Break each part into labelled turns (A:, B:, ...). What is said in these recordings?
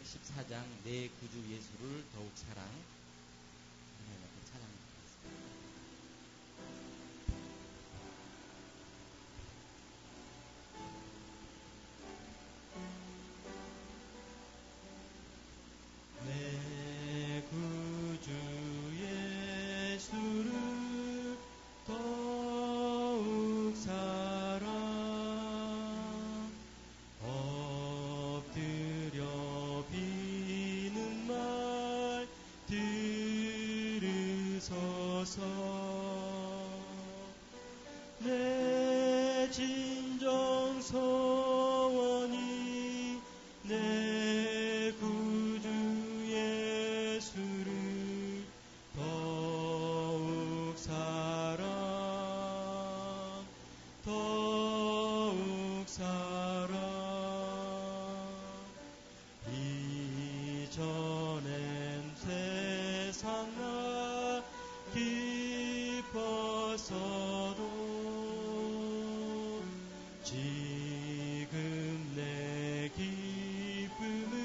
A: 314장 내 구주 예수를 더욱 사랑. 하나님께 찬양드리겠습니다. 내 구주 예수를 더욱 사랑. 엎드려 비는 말 들으소서. 내 진정 소원이 내 구주 예수를 더욱 사랑, 더욱 사랑. 이전엔 세상 나 기뻤어도 지금 내 기쁨은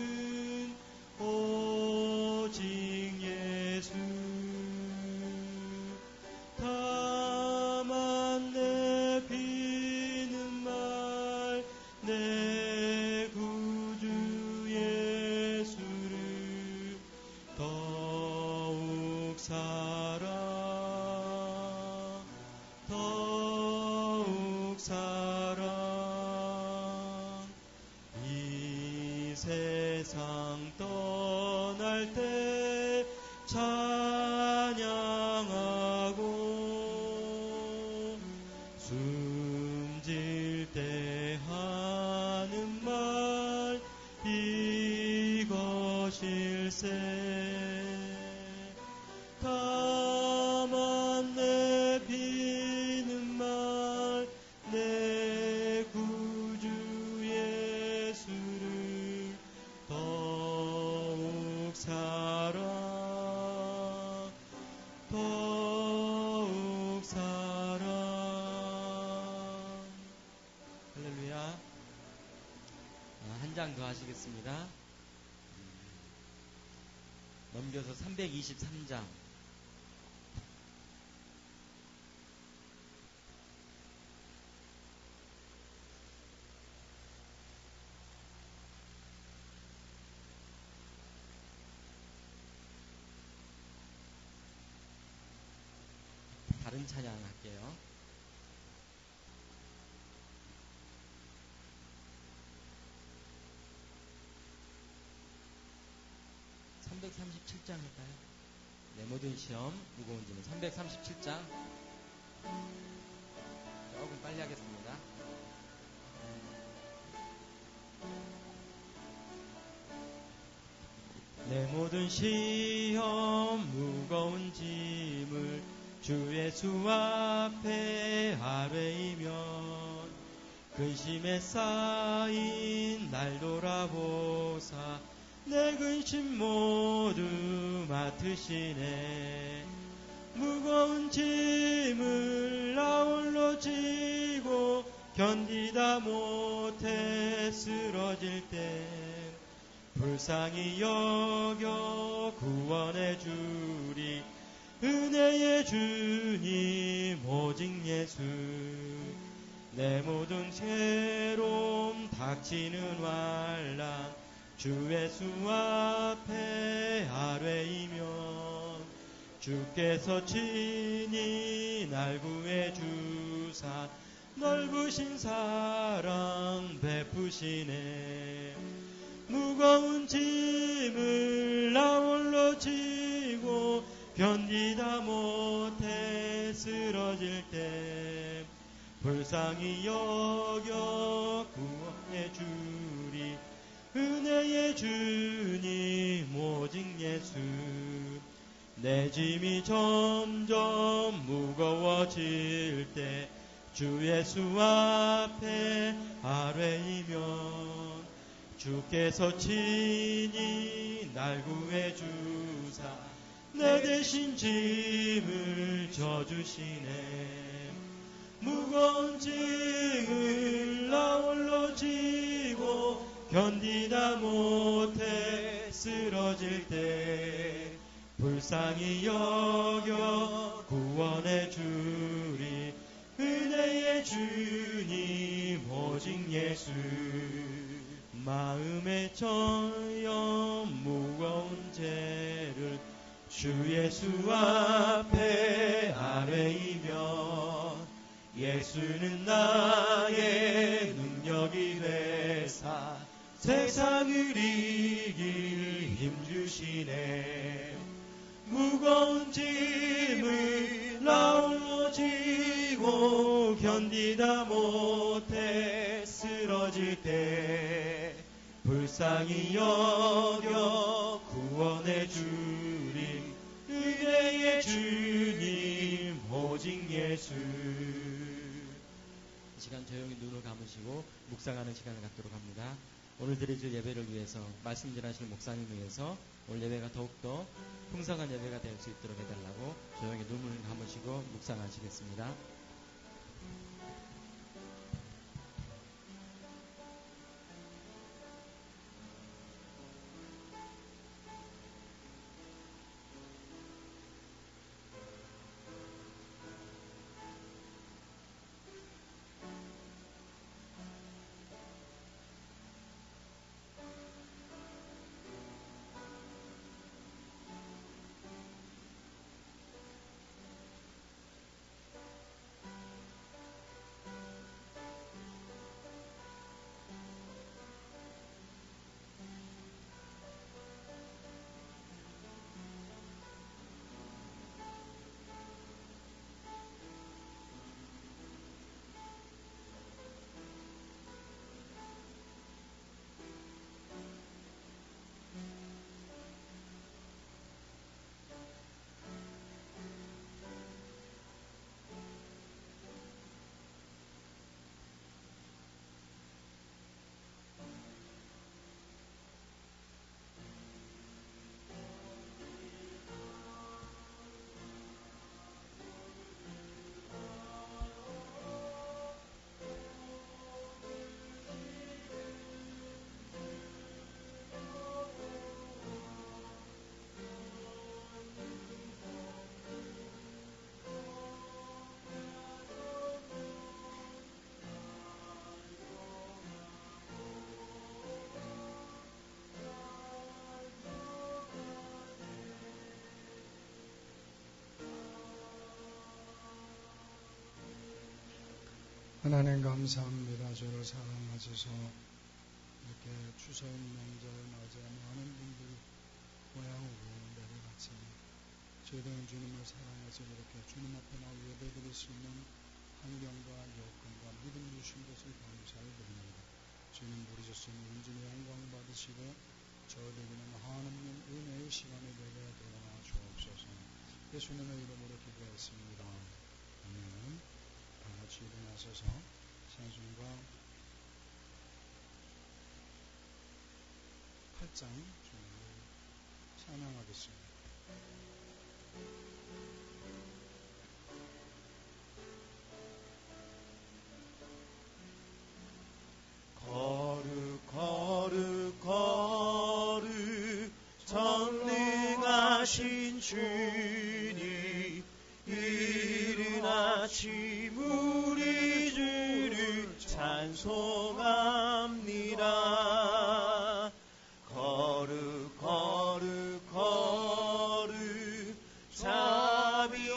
A: 오직 예수. 다만 내 비는 말 내 구주 예수를 더욱 사랑, 더욱 사랑. 이 세상 떠날 때 찬양하고 숨질 때 하는 말 이것일세. 다만 내 비는 말 내 구주 예수를 더욱 사랑, 더욱 사랑. 할렐루야. 한 장 더 하시겠습니다. 넘겨서 323장. 다른 찬양 할게요. (337장) 할까요? 내 모든 시험 무거운 짐은 337장. 조금 빨리 하겠습니다. 내 모든 시험 무거운 짐을 주 예수 앞에 아뢰이면 근심에 쌓인 날 돌아보사 내 근심 모두 맡으시네. 무거운 짐을 나 홀로 지고 견디다 못해 쓰러질 때 불쌍히 여겨 구원해 주리. 은혜의 주님 오직 예수. 내 모든 괴로움 닥치는 환난 주 예수 앞에 아뢰이면 주께서 친히 날 구해 주사 넓으신 사랑 베푸시네. 무거운 짐을 나 홀로 지고 견디다 못해 쓰러질 때 불쌍히 여겨 구원해 주리. 은혜의 주님 오직 예수. 내 짐이 점점 무거워질 때 주 예수 앞에 아뢰이면 주께서 친히 날 구해 주사 내 대신 짐을 져주시네. 무거운 짐을 나 홀로 지고 견디다 못해 쓰러질 때 불쌍히 여겨 구원해 주리. 은혜의 주님 오직 예수. 마음에 저여 무거운 죄를 주 예수 앞에 아뢰이며 예수는 나의 능력이 되사 세상을 이길 힘주시네. 무거운 짐을 나홀로 지고 견디다 못해 쓰러질 때 불쌍히 여겨 구원해 주리. 은혜의 주님 오직 예수. 이 시간 조용히 눈을 감으시고 묵상하는 시간을 갖도록 합니다. 오늘 드려질 예배를 위해서, 말씀 전하실 목사님을 위해서 오늘 예배가 더욱더 풍성한 예배가 될 수 있도록 해달라고 조용히 눈을 감으시고 묵상하시겠습니다.
B: 하나님 감사합니다. 저를 사랑하셔서 이렇게 추석 명절 맞아 많은 분들이 고향으로 내려갔으니 저희들은 주님을 사랑해서 이렇게 주님 앞에 나와 예배드릴 수 있는 환경과 여건과 믿음 주신 것을 감사를 드립니다. 주님 부르셨으니 온전히 영광 받으시고 저희에게는 하나님 은혜의 시간이 되게 도와주옵소서. 예수님의 이름으로 기도했습니다. 아멘. 다 같이 일어나셔서 찬송가 8장 찬양하겠습니다.
A: 거룩 거룩 거룩 전능하신 주님, 이른 아침 우리 주를 찬송합니다. 거룩 거룩 거룩 자비하신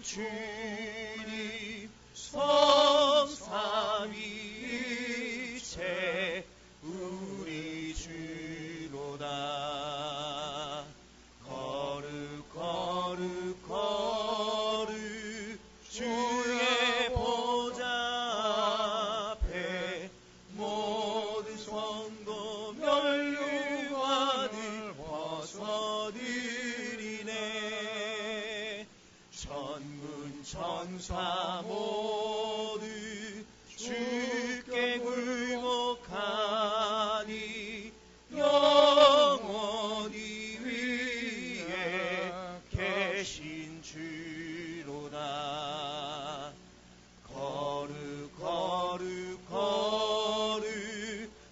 A: 주님, 성삼위일체 우리 주로다. 거룩 거룩 거룩 주의 보좌 앞에 모든 성도 멸류관을 벗어드리네. 천군 천사 모두 주께 굴복하니 영원히 위에 계신 주로다. 거룩 거룩 거룩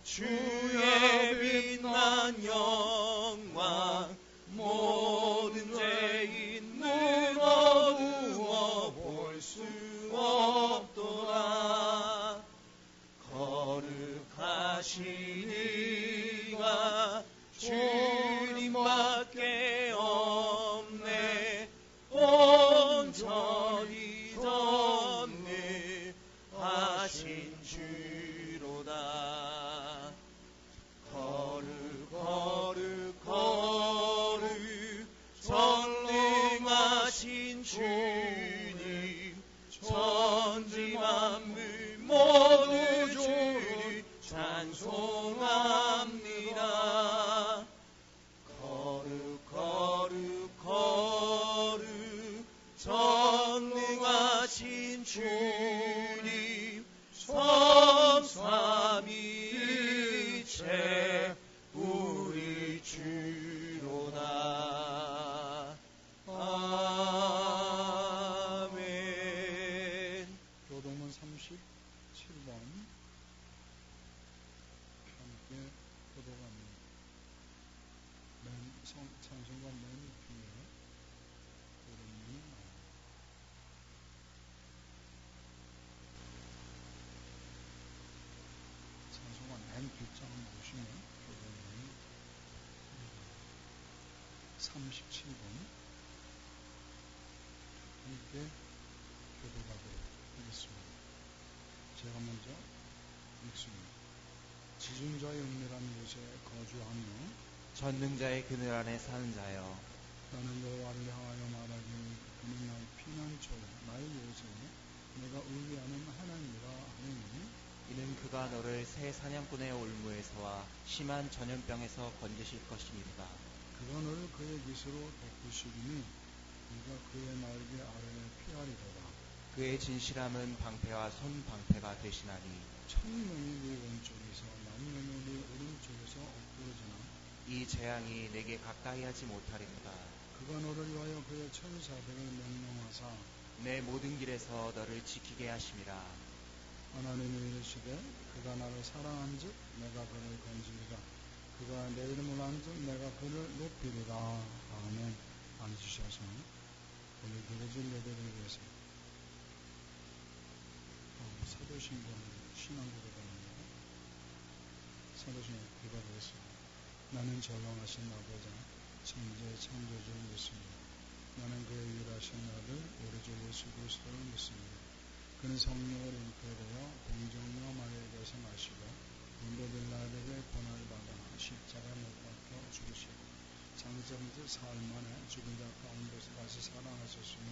A: 주의 빛난 영광
C: 하신 이가 주님밖에 없네. 온전히 덮네 하신 주로다. 거룩 거룩 거룩 전능하신 주님, 천지 만물 모두 주를 찬송합니다. 거룩 거룩 거룩 전능하신 주님, 성삼위일체 우리 주로다. 아멘.
B: 교동문 37번 함께 교도갑니다. 찬송가 맨 뒤에 교동문이 나옵니다. 찬송가 맨 뒷장 보시면 교동문이 37번 함께 교도가도록 하겠습니다. 제가 먼저 읽습니다. 지존자의 은밀한 곳에 거주하며
C: 전능자의 그늘 안에 사는 자여,
B: 나는 여호와를 향하여 말하기 그는 나의 피난처요 나의 요새요 내가 의뢰하는 하나님이라 하느니
C: 이는 그가 너를 새 사냥꾼의 올무에서와 심한 전염병에서 건지실 것이니라.
B: 그가 너를 그의 깃으로 덮으시리니 네가 그의 날개 아래에 피하리로다.
C: 그의 진실함은 방패와 손방패가 되시나니
B: 천명이 네 왼쪽에서 만명이 네 오른쪽에서 엎드러지나
C: 이 재앙이 내게 가까이 하지 못하리로다.
B: 그가 너를 위하여 그의 천사들을 명령하사
C: 내 모든 길에서 너를 지키게 하심이라.
B: 하나님이 이르시되 그가 나를 사랑한즉 내가 그를 건지리라. 그가 내 이름을 안즉 내가 그를 높이리라. 아멘. 앉으셔서 오늘 드려질 예배를 위해서 사도신경 신앙고백입니다. 사도신경 고백하겠습니다. 나는 전능하신 아버지 천재 창조주를 믿습니다. 나는 그의 유일하신 아들 우리 주 예수 그리스도를 믿습니다. 그는 성령을 잉태되어 동정녀 마리아에게서 나시고 본도 빌라에게 고난을 받아 십자가에 못 박혀 죽으시고 장자부터 사흘 만에 죽은 자 가운데서 다시 살아나셨으며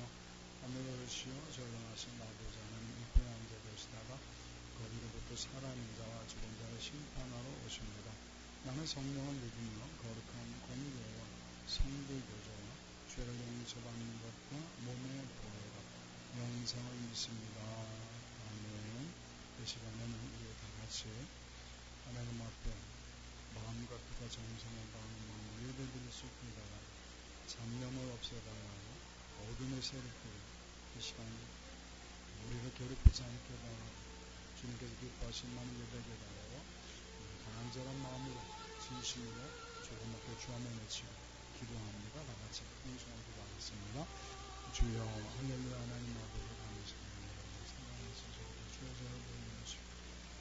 B: 하늘에 오르시어 전능하신 아버지 하나님 우편에 앉아 계시다가 거기로부터 살아있는 자와 죽은 자를 심판하러 오십니다. 나는 성령을 믿으며 거룩한 공교와 성도 교제와 죄를 용서받는 것과 몸의 보호가 영생을 믿습니다. 아멘. 이 시간에는 우리 다 같이 하나님 앞에 마음과 뜻과 정성을 다하는 마음으로 예배드릴 수 있다가 잡념을 없애달라고 어둠의 세력들이 이 시간 우리를 괴롭히지 않게 달라고 주님께서 기뻐하신 마음을 예배하게 달라고 간절한 마음으로 진심으로 조금밖에 주 한번 외치고 기도합니다. 다 같이 통성을 기도하겠습니다. 주여 할렐루야. 하나님 아버지 감사합니다. 사랑하셔서 주여 저를 보내주시고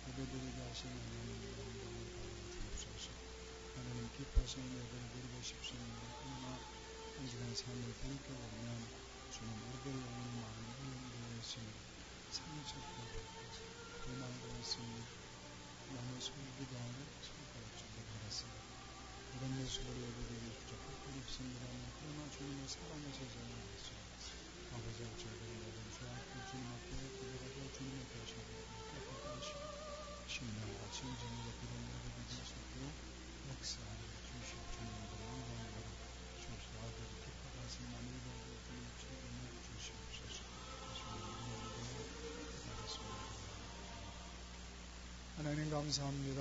B: 예배드리게 하신 하나님 영광을 받아 주옵소서. 하나님 기뻐하신 예배를 드리고 싶습니다. 그러나 한 시간 삶을 돌이켜보면 주는 우리들 영혼이 많이 흘림되어 있습니다. 상처되고 도망도 있습니다. 너무 숨기도 하고 손가락질도 받았습니다. 이런 모습으로 예배드리기 부족할 것 없습니다. 그러나 주님의 사랑의 제자를 믿습니다. 아버지 저희들의 모든 죄악 주님 앞에 고백하고 주님의 대신으로 깨끗하게 하시고 신명과 진정으로 그런 예배드릴 수 있도록 역사하여 주시고 주님의 영광으로 주옵소서. 아버지 기뻐하신 마음을 보고 주님 책임을 주시옵소서. 하나님 감사합니다.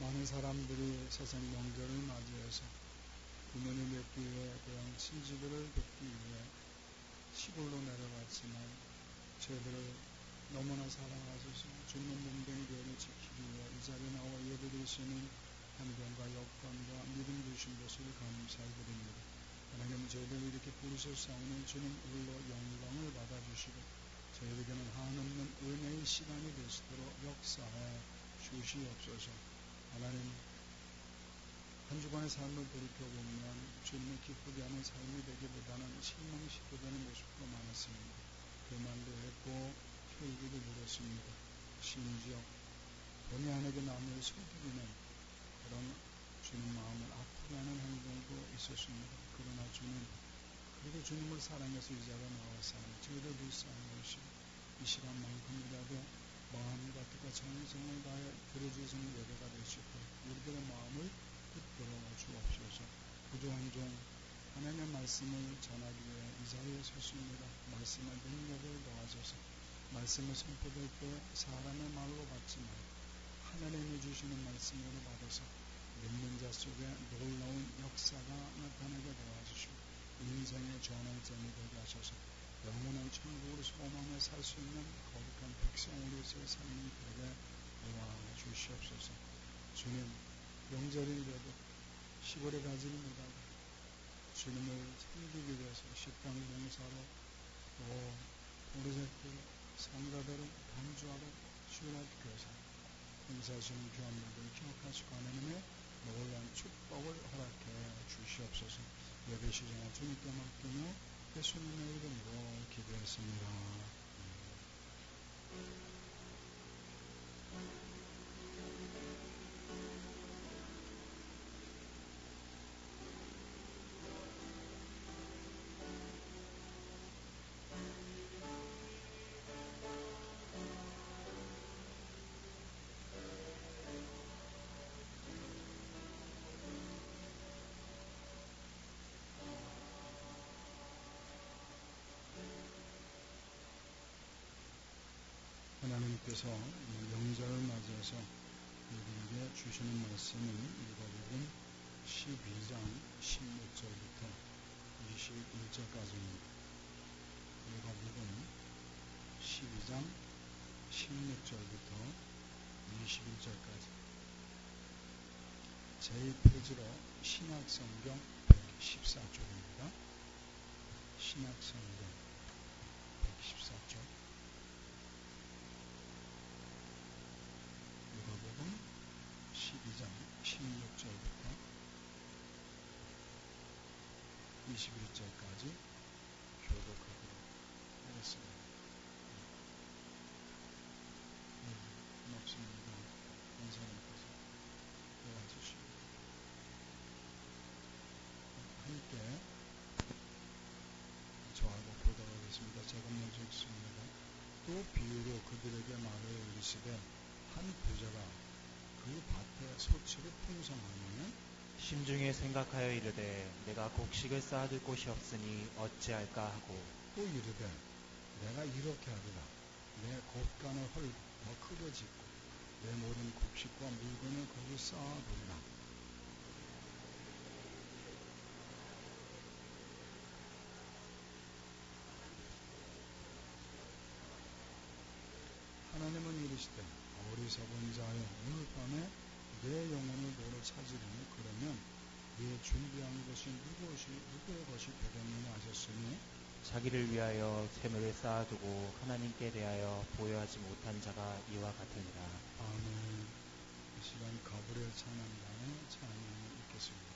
B: 많은 사람들이 세상 명절을 맞이해서 부모님 뵙기 위해 고향 친지들을 뵙기 위해 시골로 내려갔지만 저희들을 너무나 사랑하셔서 주님의 몸된 교회를 지키기 위해 이 자리에 나와 예배드릴 수 있는 환경과 여건과 믿음 주신 것을 감사히 드립니다. 하나님 저희들을 이렇게 부르셨사오니 주님 홀로 영광을 받아주시고 저희에게는 한없는 은혜의 시간이 되시도록 역사해 주시옵소서. 하나님, 한 주간의 삶을 돌이켜보면 주님을 기쁘게 하는 삶이 되기보다는 실망시켜되는 모습도 많았습니다. 그 말도 했고 혈기도 물었습니다. 심지어 본의 아니게 남을 속이는 그런 주님 마음을 아프게 하는 행동도 있었습니다. 그러나 주님, 그래도 주님을 사랑해서 이 자리에 나왔사니 저희들 불쌍히 오시고 이 시간만큼이라도 마음과 뜻과 정성을 다해 드려주시는 예배가 될 수 있도록 우리들의 마음을 붙들어 주옵소서. 부족한 종 하나님의 말씀을 전하기 위해 이 자리에 섰습니다. 말씀의 능력을 더하셔서 말씀을 선포될 때 사람의 말로 받지 말고 하나님이 주시는 말씀으로 받아서 믿는 자 속에 놀라운 역사가 나타나게 도와주시고 인생의 전환점이 되게 하셔서 영원한 천국으로 소망에 살 수 있는 거룩한 백성으로서의 삶이 되게 도와주시옵소서. 주님, 명절인데도 시골에 가지를 못하고 주님을 섬기기 위해서 식당 봉사로 또 보르세트로 성가대로 반주하러 주일 교회에서 봉사하시는 귀한 분들을 기억하시고 하나님의 놀라운 축복을 허락해 주시옵소서. 예배 시간을 주님께 맡기며 예수님의 이름으로 기도했습니다. 하나님께서 명절을 맞이해서 우리에게 주시는 말씀은 누가복음 12장 16절부터 21절까지입니다. 누가복음 12장 16절부터 21절까지 제2페이지로 신약성경 114쪽입니다. 신약성경 114쪽 누가복음 12장 16절부터 21절까지 교독하도록 하겠습니다. 고맙습니다. 원사님께서 도와주시고 함께 저하고 교독하겠습니다. 제가 먼저 읽습니다. 또 비유로 그들에게 말하여 이르시되 한 부자가 그 밭에 소치를 풍성하며
C: 심중에 생각하여 이르되 내가 곡식을 쌓아둘 곳이 없으니 어찌할까 하고
B: 또 이르되 내가 이렇게 하리라. 내 곳간을 헐고 더 크게 짓고 내 모든 곡식과 물건을 거기 쌓아두리라. 하나님은 이르시되 어리석은 자여 오늘 밤에 내 영혼을 너로 찾으려니 그러면 네 준비한 것이 누구의 것이 되겠느냐 하셨으니
C: 자기를 위하여 샘을 쌓아두고 하나님께 대하여 보여하지 못한 자가 이와 같으니라.
B: 아멘. 이 시간 가브리엘 찬양단의 찬양을 읽겠습니다.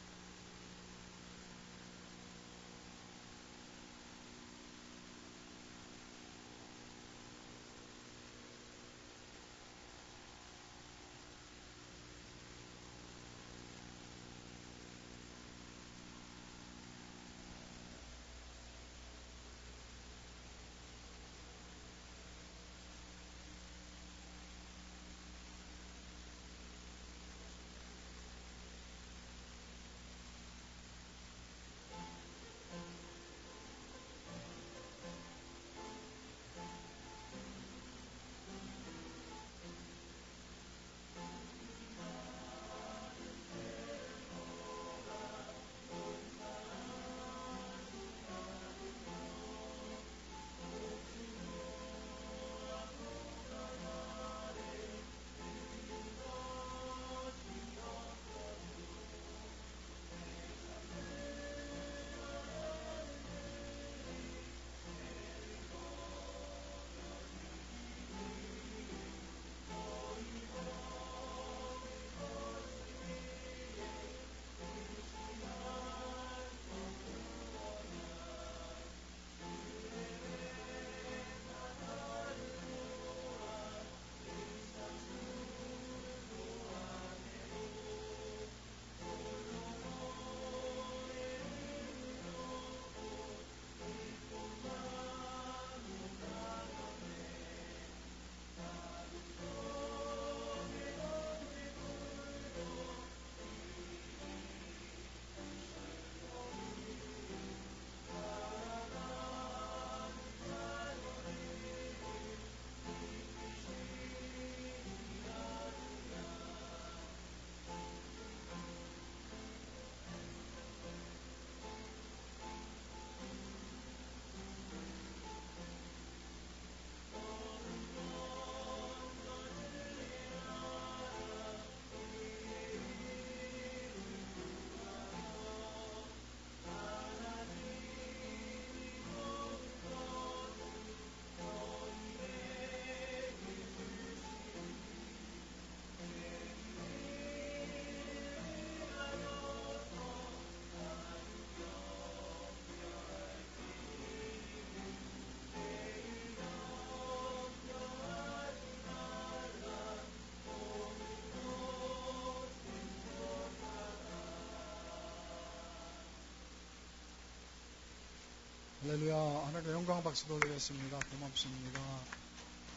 B: 할렐루야. 하나님께 영광 박수 돌리겠습니다. 고맙습니다.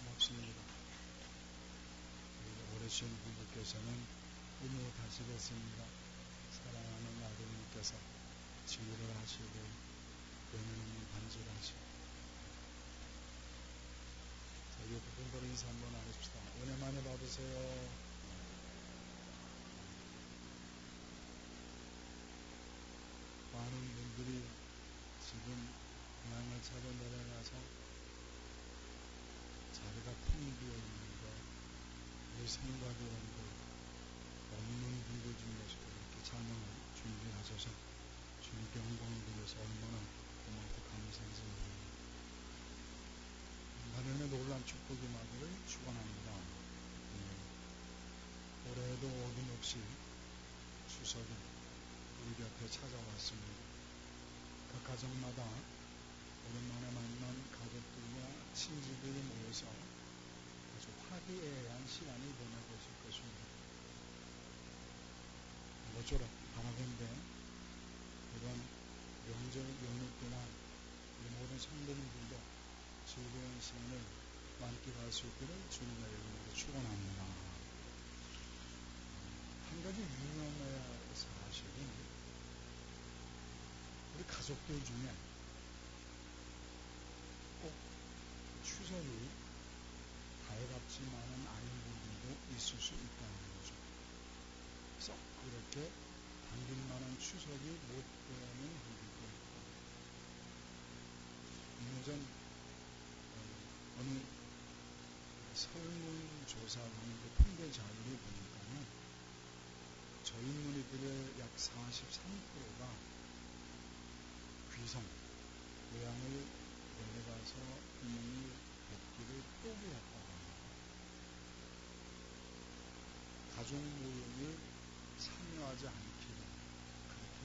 B: 고맙습니다. 오래신 부부께서는 의무하시겠습니다. 사랑하는 아드님께서 치유를 하시고 영혼은 반질하시고 자, 이 부분으로 인사 한번 나눕시다. 은혜 많이 받으세요. 많은 분들이 지금 공항을 차로 내려가서 자리가 텅 비어 있는데 우리 생각의원도 없는 분들 중에서 이렇게 찬양을 준비하셔서 주님께 영광을 드려서 얼마나 고맙고 감사한지 모릅니다. 하늘의 놀란 축복이 마기를 축원합니다. 올해에도 어김없이 추석이 우리 곁에 찾아왔습니다. 각 가정마다 오랜만에 만난 가족들과 친지들이 모여서 아주 화기애애한 시간을 보내고 있을 것입니다. 모쪼록 바라건대 이번 명절 연휴 동안 우리 모든 성도님들도 즐거운 시간을 만끽할 수 있기를 주님의 이름으로 축원합니다. 한 가지 유념해야 할 사실은 우리 가족들 중에 꼭 추석이 달갑지만은 않은 분들도 있을 수 있다는 거죠. 썩 그렇게 당길만한 추석이 못 되는 분들도 있고, 얼마 전 어느 설문조사하는데 통계 자료를 보니까요, 젊은이들의 약 43%가 귀성, 고향을 내려가서 부모님을 뵙기를 포기했다고 합니다. 가족 모임을 참여하지 않기로 그렇게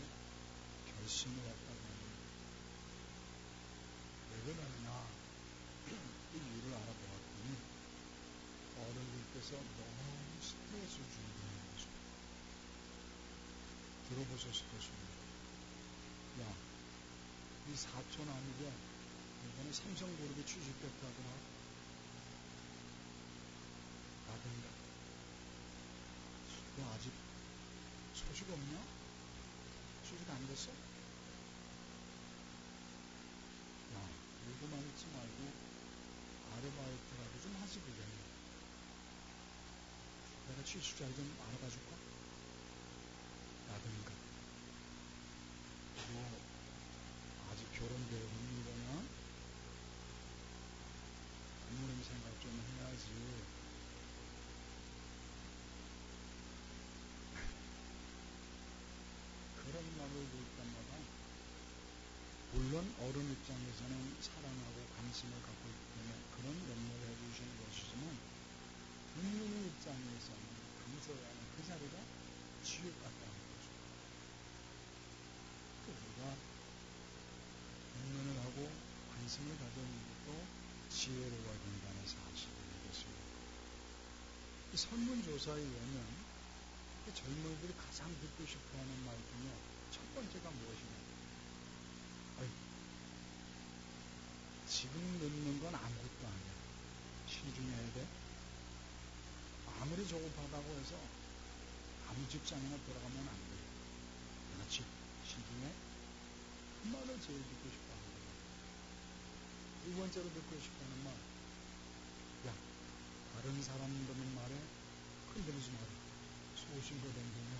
B: 결심을 했다고 합니다. 왜 그러느냐, 이 이유를 알아보았더니 어른들께서 너무 스트레스 준다는 거죠. 들어보셨을 것입니다. 야, 이 사촌 아니게 이번에 삼성그룹이 취직됐다더라. 라든가, 너 아직 소식 없냐? 취직 안 됐어? 야, 일고만 있지 말고 아르바이트라도 좀 하지 그래. 내가 취직 자리 좀 알아봐 줄까? 라든가, 너 아직 결혼되어 있는 거냐? 부모님 생각 좀 해야지. 그런 말을 들 때마다 물론 어른 입장에서는 사랑하고 관심을 갖고 있기 때문에 그런 면모를 해주시는 것이지만 부모님 입장에서는 감사해야 하는 그 자리가 지옥 같다는 거죠. 우리가 면면을 하고 관심을 가져오는 것도 지혜로워야 된다는 사실이겠습니다. 이 설문조사에 의하면 젊은이들이 가장 듣고 싶어하는 말 중에 첫 번째가 무엇이냐? 지금 듣는 건 아무것도 아니야. 신중해야 돼. 아무리 조급하다고 해서 아무 직장이나 들어가면 안 돼. 그렇지. 신중해. 그 말을 제일 듣고 싶어 하는 거야. 두 번째로 듣고 싶어 하는 말. 야, 다른 사람들은 말에 흔들리지 마라. 소신도 댕기며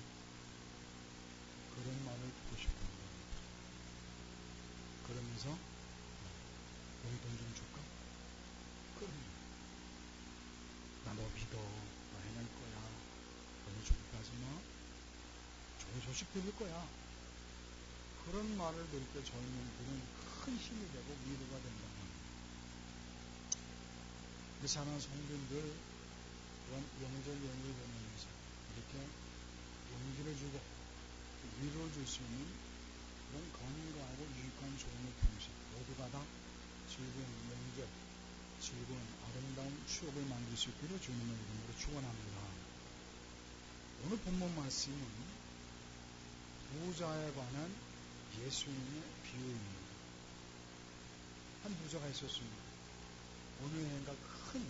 B: 그런 말을 듣고 싶어 하는 거야. 그러면서 용돈 좀 줄까? 그럼 나 너 믿어. 너 해낼 거야. 너무 조급하지 마. 좋은 소식 들을 거야. 그런 말을 들을 때 젊은이들은 큰 힘이 되고 위로가 된다고 합니다. 우리 사랑하는 성도님들, 그런 영절 연휴를 보내면서 이렇게 용기를 주고 위로를 줄 수 있는 그런 건강하고 유익한 조언을 통해서 모두가 다 즐거운 명절, 즐거운 아름다운 추억을 만들 수 있기를 주님의 이름으로 축원합니다. 오늘 본문 말씀은 부자에 관한 예수님의 비유입니다. 한 부자가 있었습니다. 어느 해인가 큰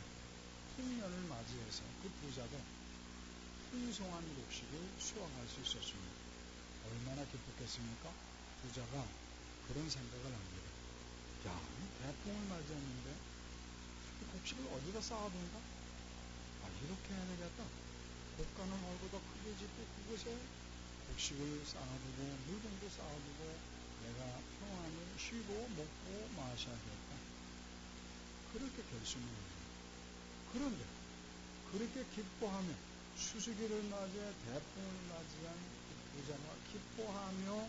B: 풍년을 맞이해서 그 부자도 풍성한 곡식을 수확할 수 있었습니다. 얼마나 기뻤겠습니까? 부자가 그런 생각을 합니다. 야, 대풍을 맞이했는데 이 곡식을 어디다 쌓아둔가? 이렇게 해야 되겠다. 곡간을 얼고도 크게 짓고 그곳에 곡식을 쌓아두고 물건도 쌓아두고 내가 평안히 쉬고 먹고 마셔야겠다. 그렇게 결심을 합니다. 그런데 그렇게 기뻐하며 추수기를 맞이해 대풍을 맞이한 그 부자가 기뻐하며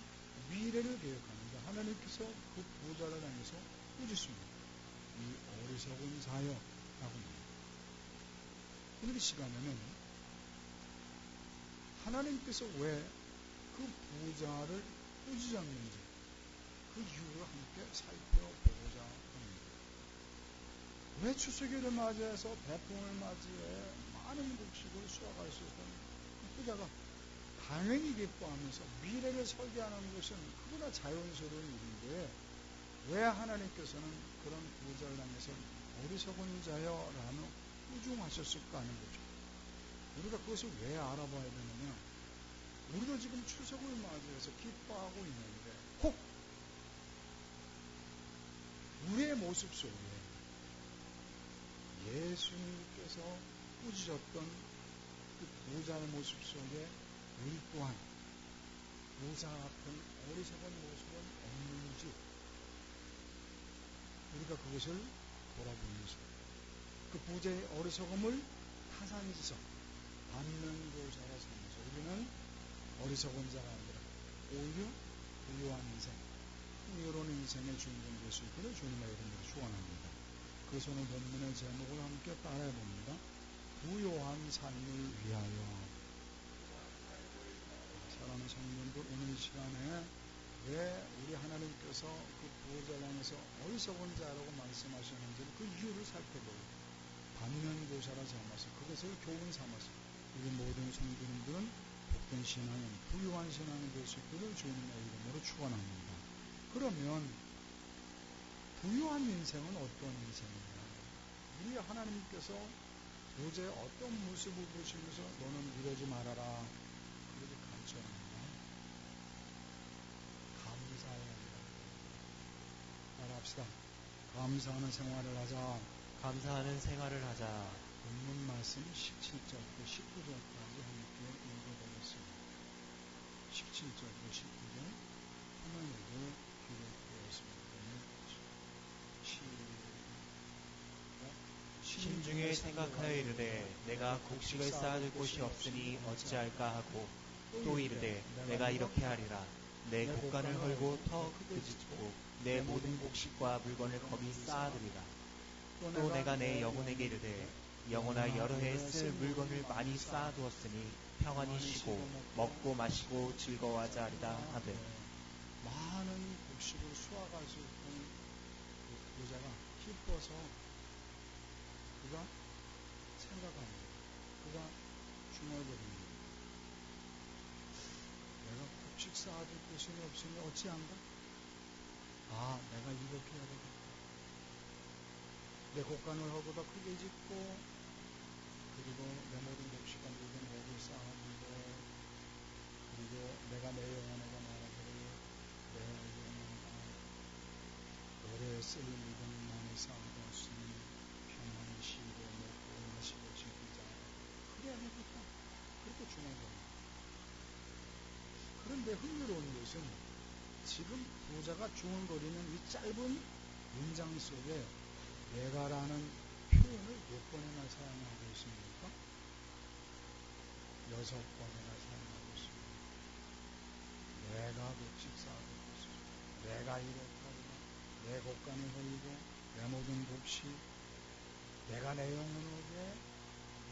B: 미래를 계획하는데 하나님께서 그 부자를 향해서 꾸짖습니다. 이 어리석은 자여 라고 합니다. 오늘 이 시간에는 하나님께서 왜 그 부자를 꾸짖었는지 그 이유를 함께 살펴보고자 합니다. 왜 추수기를 맞이해서 대풍을 맞이해 많은 곡식을 수확할 수 있던 그 부자가 당연히 기뻐하면서 미래를 설계하는 것은 그보다 자연스러운 일인데 왜 하나님께서는 그런 부자를 향해서 어리석은 자여라는 꾸중하셨을까 하는 거죠. 우리가 그것을 왜 알아봐야 되느냐? 우리도 지금 추석을 맞이해서 기뻐하고 있는데 혹 우리의 모습 속에 예수님께서 꾸짖었던 그 부자의 모습 속에 우리 또한 부자 같은 어리석은 모습은 없는지 우리가 그것을 돌아보면서 그 부자의 어리석음을 타산지서 받는 교사라 삼아서 우리는 어리석은 자가 아니라 오히려 부유한 인생, 풍요로운 인생의 주인공이 될 수 있기를 주님의 이름으로 축원합니다. 그 오늘 본문의 제목을 함께 따라해 봅니다. 부요한 삶을 위하여. 사랑하는 성도님들, 오늘 이 시간에 왜 우리 하나님께서 그 부자를 향해서 어리석은 자라고 말씀하셨는지 그 이유를 살펴보고 반면 교사라 삼아서 그것을 교훈 삼아서 우리 모든 성도님들은 복된 신앙은 부유한 신앙이 될 수 있기를 주님의 이름으로 축원합니다. 그러면 부유한 인생은 어떤 인생이냐? 우리 하나님께서 부자의 어떤 모습을 보시면서 너는 이러지 말아라 그렇게 가르쳐합니다. 감사해야 합니다. 따라합시다. 감사하는 생활을 하자.
C: 감사하는 생활을 하자.
B: 본문 말씀 17절부터 19절까지 함께 읽어보겠습니다. 17절부터 19절 화면에도 기록되었습니다.
C: 심중에 생각하여 이르되 내가 곡식을 쌓아둘 곳이 없으니 어찌할까 하고 또 이르되 내가 이렇게 하리라. 내 곡간을 헐고 터 크게 짓고 내 모든 곡식과 물건을 거기 쌓아두리라. 또 내가 내 영혼에게 이르되 영혼아 여러 해 쓸 물건을 많이 쌓아두었으니 평안히 쉬고 먹고 마시고 즐거워하자 하리라 하되
B: 많은 곡식을 수확할 수 있는 그 부자가 기뻐서 그가 생각합니다. 그가 중얼거립니다. 내가 곡식 쌓아둘 곳이 없으니 어찌한가? 내가 이렇게 해야 되겠다. 내 곡간을 하고 더 크게 짓고 그리고 내 모든 곡식과 물건 거기에 쌓아두고 그리고 내가 내 영혼에게 말하기를 내 영혼아 오래 쓸 물건을 많이 쌓아두었으니 평안히 쉬고 먹고 마시고 즐기자. 그래야 되겠다. 그렇게 중요합니다. 그런데 흥미로운 것은 지금 부자가 중얼거리는 이 짧은 문장 속에 내가라는 표현을 몇 번이나 사용하고 있습니까? 6번이나 사용하고 있습니다. 내가 곡식 쌓아두고 있습니다. 내가 이렇다구나. 내 곡간을 헐고 내 모든 곡식 내가 내 영혼에게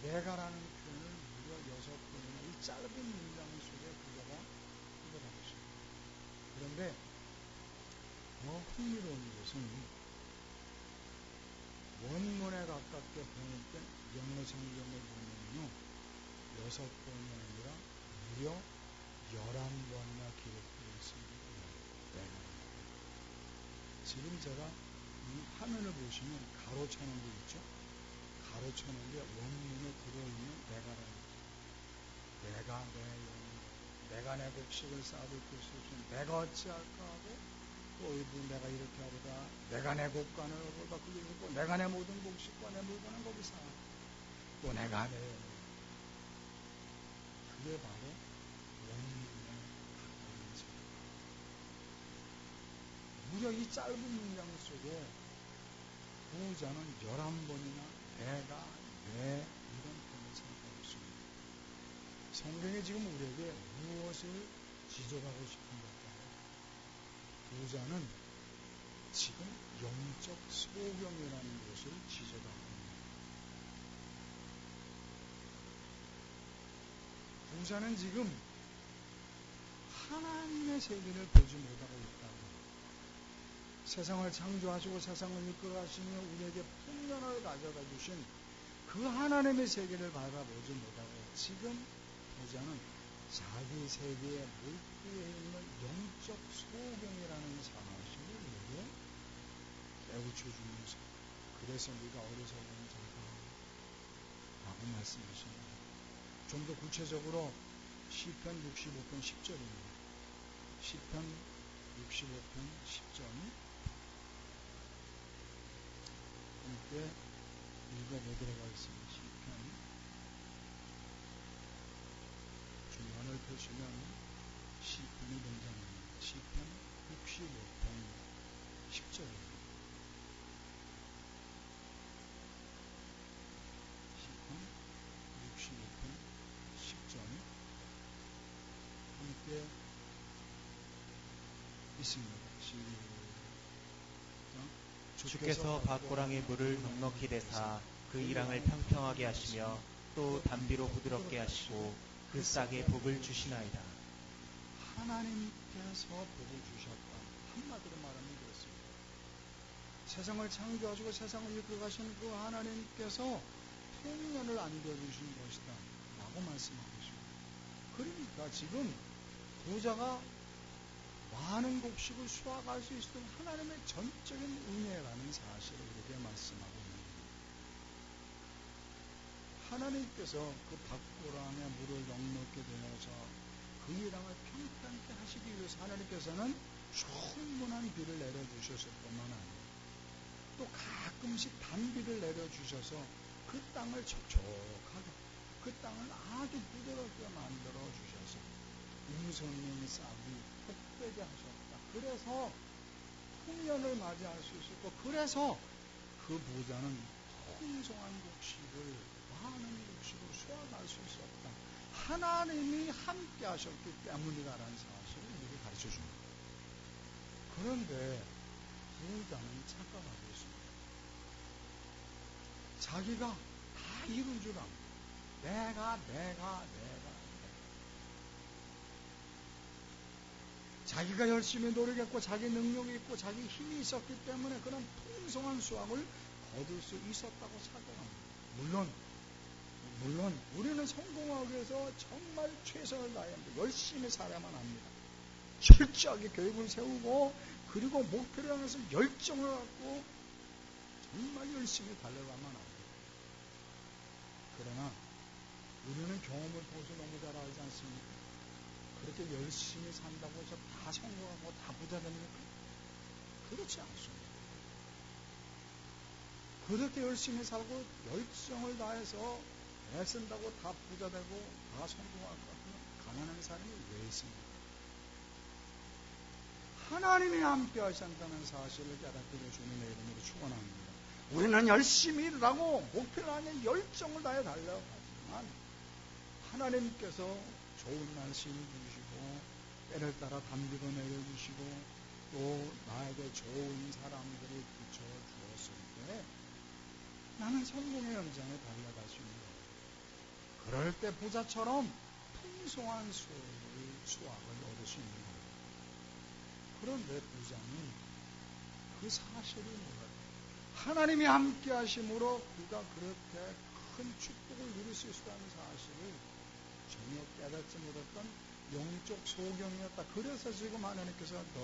B: 내가라는 표현을 무려 6번이나 이 짧은 문장 속에 부자가 흘러가고 있습니다. 그런데 더 흥미로운 것은 원문에 가깝게 번역된 영어 성경을 보면요 6번이 아니라 무려 11번이나 기록되어 있습니다. 지금 제가 화면을 보시면 가로 쳐놓은 게 있죠. 가로 쳐놓은 게 원문에 들어있는 내가라는 거죠. 내가 내 곡식을 쌓을 것이 없으니 내가 어찌할까 하고 또 일부 내가 이렇게 하보다 내가 내 곡간을 하보다 그게 있고 내가 내 모든 곡식과 내 물건은 거기서 또 내가 내 그게 바로 원문에 가까운 점. 무려 이 짧은 문장 속에 부자는 11번이나 내가 내 이런 표현을 사용하고 있습니다. 성경이 지금 우리에게 무엇을 지적하고 싶은 걸까요? 부자는 지금 영적 소경이라는 것을 지적하고 있습니다. 부자는 지금 하나님의 세계를 보지 못하고 있다고. 세상을 창조하시고 세상을 이끌어가시며 우리에게 풍년을 가져다 주신 그 하나님의 세계를 바라보지 못하고 지금 부자는 자기 세계에 몰두해 있는 영적 소경이라는 사실을 우리에게 깨우쳐 주면서 그래서 네가 어리석은 자다 라고 말씀하십니다. 좀 더 구체적으로 시편 65편 10절입니다. 시편 65편 10절 함께 읽어보도록 하겠습니다. 시편 중간을 펴시면 시편이 등장합니다. 시편 65편 10절입니다. 시편 65편 10절 함께 있습니다.
C: 주께서 밭고랑의 물을 넉넉히 대사 그 이랑을 평평하게 하시며 또 담비로 부드럽게 하시고 그 싹에 복을 주시나이다.
B: 하나님께서 복을 주셨다. 한마디로 말하면 그렇습니다. 세상을 창조하시고 세상을 이끌어가시는 그 하나님께서 풍년을 안겨주신 것이다 라고 말씀하고 있습니다. 그러니까 지금 부자가 많은 곡식을 수확할 수 있었던 하나님의 전적인 은혜라는 사실을 우리에게 말씀하고 있습니다. 하나님께서 그 밭고랑에 물을 넉넉히 대어서 그 이랑을 평평케 하시기 위해서 하나님께서는 충분한 비를 내려주셨을 뿐만 아니라 또 가끔씩 단비를 내려주셔서 그 땅을 촉촉하게 그 땅을 아주 부드럽게 만들어 주셔서 우선님 싹이 복되게 하셨다. 그래서 풍년을 맞이할 수 있었고 그래서 그 부자는 풍성한 곡식을 많은 곡식을 수확할 수 있었다. 하나님이 함께 하셨기 때문이다라는 사실을 우리에게 가르쳐 줍니다. 그런데 부자는 착각하고 있습니다. 자기가 다 이룬 줄 압니다. 내가 자기가 열심히 노력했고 자기 능력이 있고 자기 힘이 있었기 때문에 그런 풍성한 수확을 거둘 수 있었다고 착각합니다. 물론 우리는 성공하기 위해서 정말 최선을 다해야 합니다. 열심히 살아야만 합니다. 철저하게 계획을 세우고 그리고 목표를 향해서 열정을 갖고 정말 열심히 달려가만 합니다. 그러나 우리는 경험을 통해서 너무 잘 알지 않습니까? 그렇게 열심히 산다고 해서 다 성공하고 다 부자 됩니까? 그렇지 않습니다. 그렇게 열심히 살고 열정을 다해서 애쓴다고 다 부자 되고 다 성공할 것 같으면 가난한 사람이 왜 있습니까? 하나님이 함께 하신다는 사실을 깨닫게 해주는 이름으로 축원합니다. 우리는 열심히 일하고 목표를 향해 열정을 다해 달려가지만 하나님께서 좋은 날씨를 주시고 때를 따라 담비도 내려주시고 또 나에게 좋은 사람들을 붙여주었을 때 나는 성공의 현장에 달려갈 수 있는 거예요. 그럴 때 부자처럼 풍성한 수확을 얻을 수 있는 거예요. 그런데 부자는 그 사실을 몰라요. 하나님이 함께 하심으로 그가 그렇게 큰 축복을 누릴 수 있었다는 사실을 전혀 깨닫지 못했던 영적 소경이었다. 그래서 지금 하나님께서 널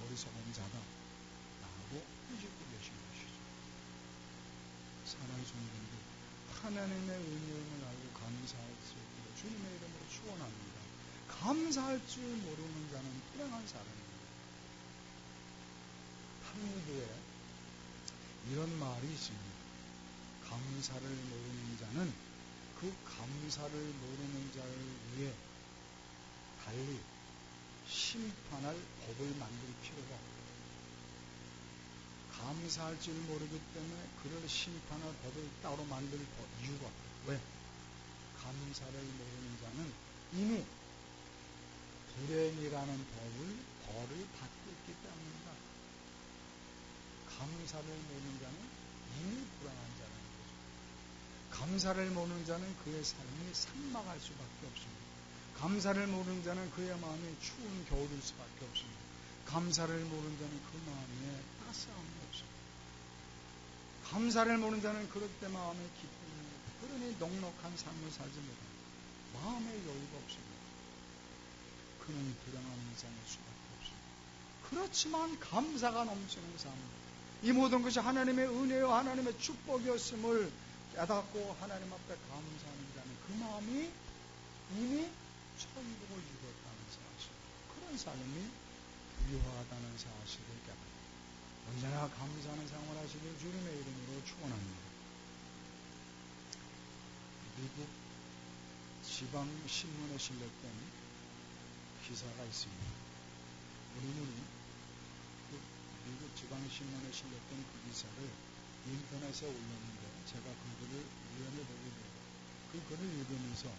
B: 어리석은 자다 라고 알고 꾸짖고 계신 것이죠. 사랑하는 성도님들, 하나님의 은혜임을 알고 감사할 수 있도록 주님의 이름으로 축원합니다. 감사할 줄 모르는 자는 불행한 사람입니다. 탈무드에 이런 말이 있습니다. 감사를 모르는 자는 그 감사를 모르는 자를 위해 달리 심판할 법을 만들 필요가 없다. 감사할 줄 모르기 때문에 그를 심판할 법을 따로 만들 이유가 없다. 왜? 감사를 모르는 자는 이미 불행이라는 벌을 받고 있기 때문입니다. 감사를 모르는 자는 이미 불행한 자라는 거죠. 감사를 모르는 자는 그의 삶이 삭막할 수밖에 없습니다. 감사를 모르는 자는 그의 마음이 추운 겨울일 수밖에 없습니다. 감사를 모르는 자는 그 마음에 따스함이 없습니다. 감사를 모르는 자는 그럴 때 마음에 기쁨이 없고 그러니 넉넉한 삶을 살지 못합니다. 마음의 여유가 없습니다. 그는 불행한 인생일 수밖에 없습니다. 그렇지만 감사가 넘치는 삶, 이 모든 것이 하나님의 은혜와 하나님의 축복이었음을 깨닫고 하나님 앞에 감사하는 자는 그 마음이 이미 천국을 이뤘다는 사실, 그런 삶이 부유하다는 사실을 깨닫고 언제나 감사하는 생활을 하시길 주님의 이름으로 축원합니다. 미국 지방 신문에 실렸던 기사가 있습니다. 우리는 미국 지방 신문에 실렸던 그 기사를 인터넷에 올렸는데 제가 그 글을 우연히 보게 되고 그 글을 읽으면서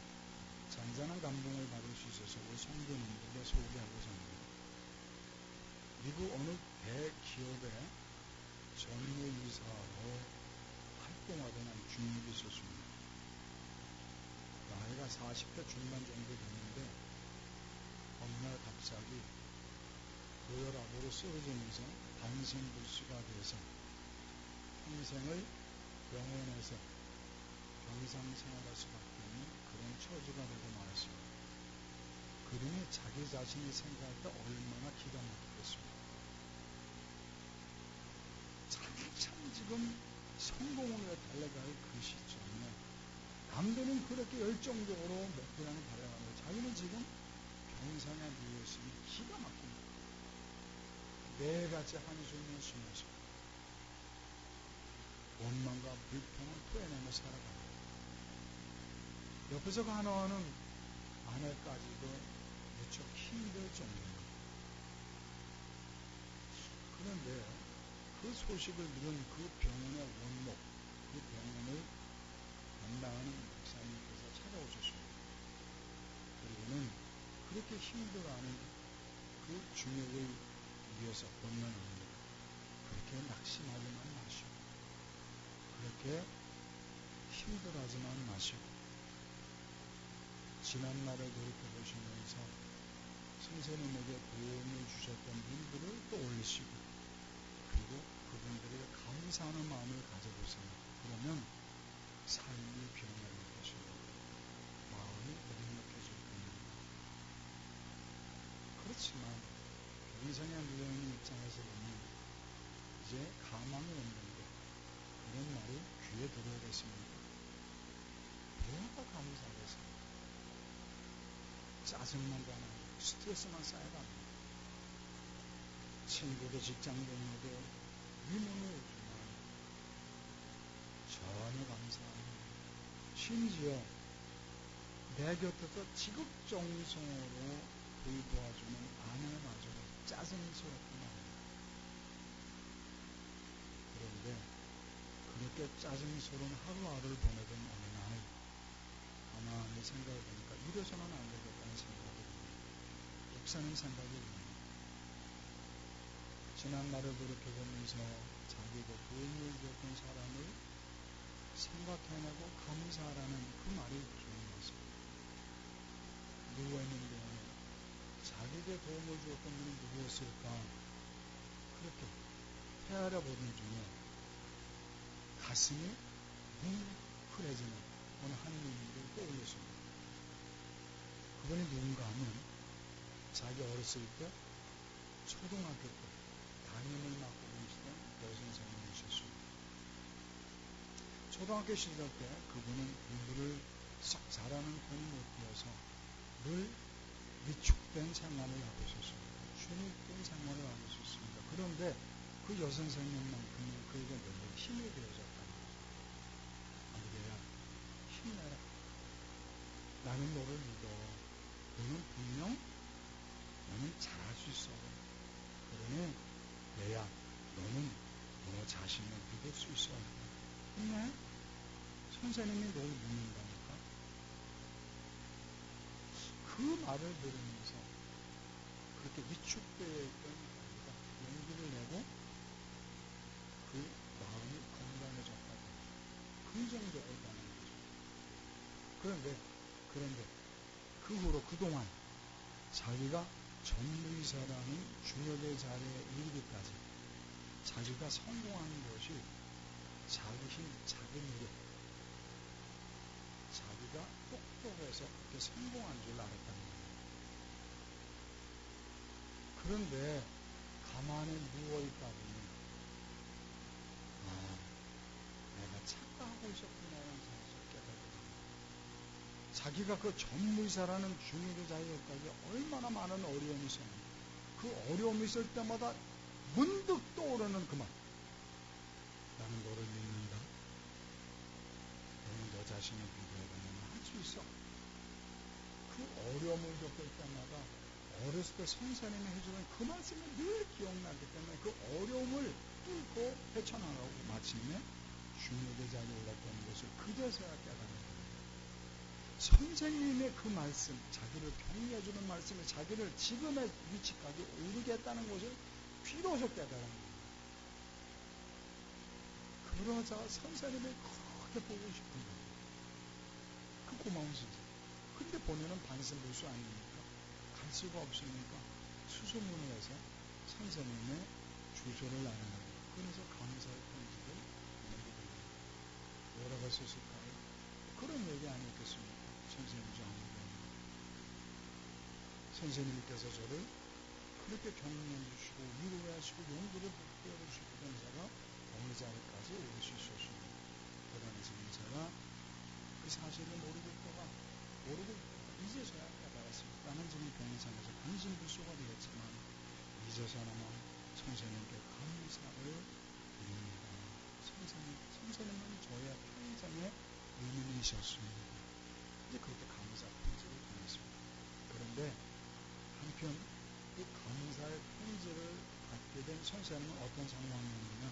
B: 잔잔한 감동을 받을 수 있어서 우리 성도님들께 소개하고자 합니다. 미국 어느 대기업의 전무이사로 활동하던 한 주님이 있었습니다. 나이가 40대 중반 정도 됐는데 어느 날 갑자기 고혈압으로 쓰러지면서 반신불수가 돼서 평생을 병원에서 병상 생활할 수밖에 없는 그런 처지가 되고 말았습니다. 그러니 자기 자신이 생각할 때 얼마나 기가 막히겠습니까? 한참 지금 성공을 위해 달려갈 그 시점에 남들은 그렇게 열정적으로 목표량을 달려가는데 자기는 지금 병상에 누워있으니 기가 막힙니다. 매일같이 한숨을 쉬면서 원망과 불평을 토해내며 살아갑니다. 옆에서 간호하는 아내까지도 무척 힘들 정도입니다. 그런데 그 소식을 들은 그 병원의 원목, 그 병원을 담당하는 목사님께서 찾아오셨습니다. 그리고는 그렇게 힘들어하는 그 중역을 위해서 권면합니다. 그렇게 낙심하지만 마시고, 그렇게 힘들어하지만 마시고, 지난날을 돌이켜보시면서 선생님에게 도움을 주셨던 분들을 떠올리시고, 그리고 그분들에게 감사하는 마음을 가져보세요. 그러면 삶이 변화될 것입니다. 마음이 무력해질 겁니다. 그렇지만 평생에 누워있는 입장에서 보면 이제 가망이 없는데 그런 말을 귀에 들어야겠습니까? 뭐가 감사하겠습니까? 짜증만 가나요? 스트레스만 쌓여갑니다. 친구도 직장동료도 위문을 주만 전혀 감사합니다. 심지어 내 곁에서 지극정성으로 돌보아주는 아내마저도 짜증스럽구나. 그런데 그렇게 짜증스러운 하루하루를 보내던 어느 날 가만히 생각해 보니까 이래서는 안 되겠다는 생각이 듭니다. 목사님 생각이 듭니다. 지난날을 돌이켜보면서 자기도 도움을 주었던 사람을 생각해내고 감사하라는 그 말이 기억이 났습니다. 누워있는 동안에 자기에게 도움을 주었던 분이 누구였을까? 그렇게 헤아려 보던 중에 가슴이 뭉클해지는 어느 한 인물을 떠올렸습니다. 그분이 누군가 하면 자기 어렸을 때 초등학교 때 담임을 맡고 계시던 여선생님이셨습니다. 초등학교 시절 때 그분은 공부를 썩 잘하는 편이 못 되어서 늘 위축된 생활을 하고 있었습니다. 중립된 생활을 하고 있었습니다. 그런데 그 여선생님만큼은 그에게 늘 힘이 되어졌다는 거죠. 아무개야 힘내라. 나는 너를 믿어. 너는 분명 너는 잘할 수 있어. 그러니 얘야 너는 너 자신을 믿을 수 있어. 힘내. 선생님이 너를 믿는다니까. 그 말을 들으면서 그렇게 위축되어 있던 자기가 용기를 내고 그 마음이 건강해졌다고 긍정되었다는 거죠. 그런데 그 후로 그동안 자기가 전무이사라는 중역의 자리에 이르기까지 자기가 성공하는 것이 자기 힘, 자기 노력, 자기가 똑똑해서 그렇게 성공한 줄 알았다는 거예요. 그런데 가만히 누워있다 보니 내가 착각하고 있었구나라는 사실을 깨달았다. 자기가 그 전무이사라는 중역의 자리에까지 얼마나 많은 어려움이 있었는데 그 어려움이 있을 때마다 문득 떠오르는 그 말. 나는 너를 믿는다. 너는 너 자신을 믿어야 할 수 있어. 그 어려움을 겪을 때마다 어렸을 때 선생님이 해주는 그 말씀이 늘 기억나기 때문에 그 어려움을 뚫고 헤쳐나가고 마침내 중역의 자리에 올랐다는 것을 그제서야 깨달은 거예요. 선생님의 그 말씀, 자기를 격려해주는 말씀이 자기를 지금의 위치까지 오르게 했다는 것을 비로소 깨달은 거예요. 그러자 선생님이 그렇게 보고 싶은 거예요. 그 고마운 진짜. 근데 보내는 반성불수 아닙니까? 갈 수가 없으니까 수소문을 해서 선생님의 주소를 알아내고 그래서 감사의 편지를 보내게 됩니다. 뭐라고 썼을까요? 그런 얘기 아니겠습니까? 선생님 저하고 선생님께서 저를 그렇게 격려해 주시고 위로해 주시고 용기를 북돋워 주시던 자가 어느 자리까지 오를 수 있었습니다. 그러면서 제가 그 사실을 모르고 이제서야 깨달았습니다. 나는 지금 병상에서 간신불수가 되겠지만 이제서야만 선생님께 감사를 드립니다. 선생님은 저의 평생의 의민이셨습니다. 이제 그렇게 감사 편지를 보냈습니다. 그런데 한편 그 감사의 편지를 받게 된 선생님은 어떤 상황이었느냐?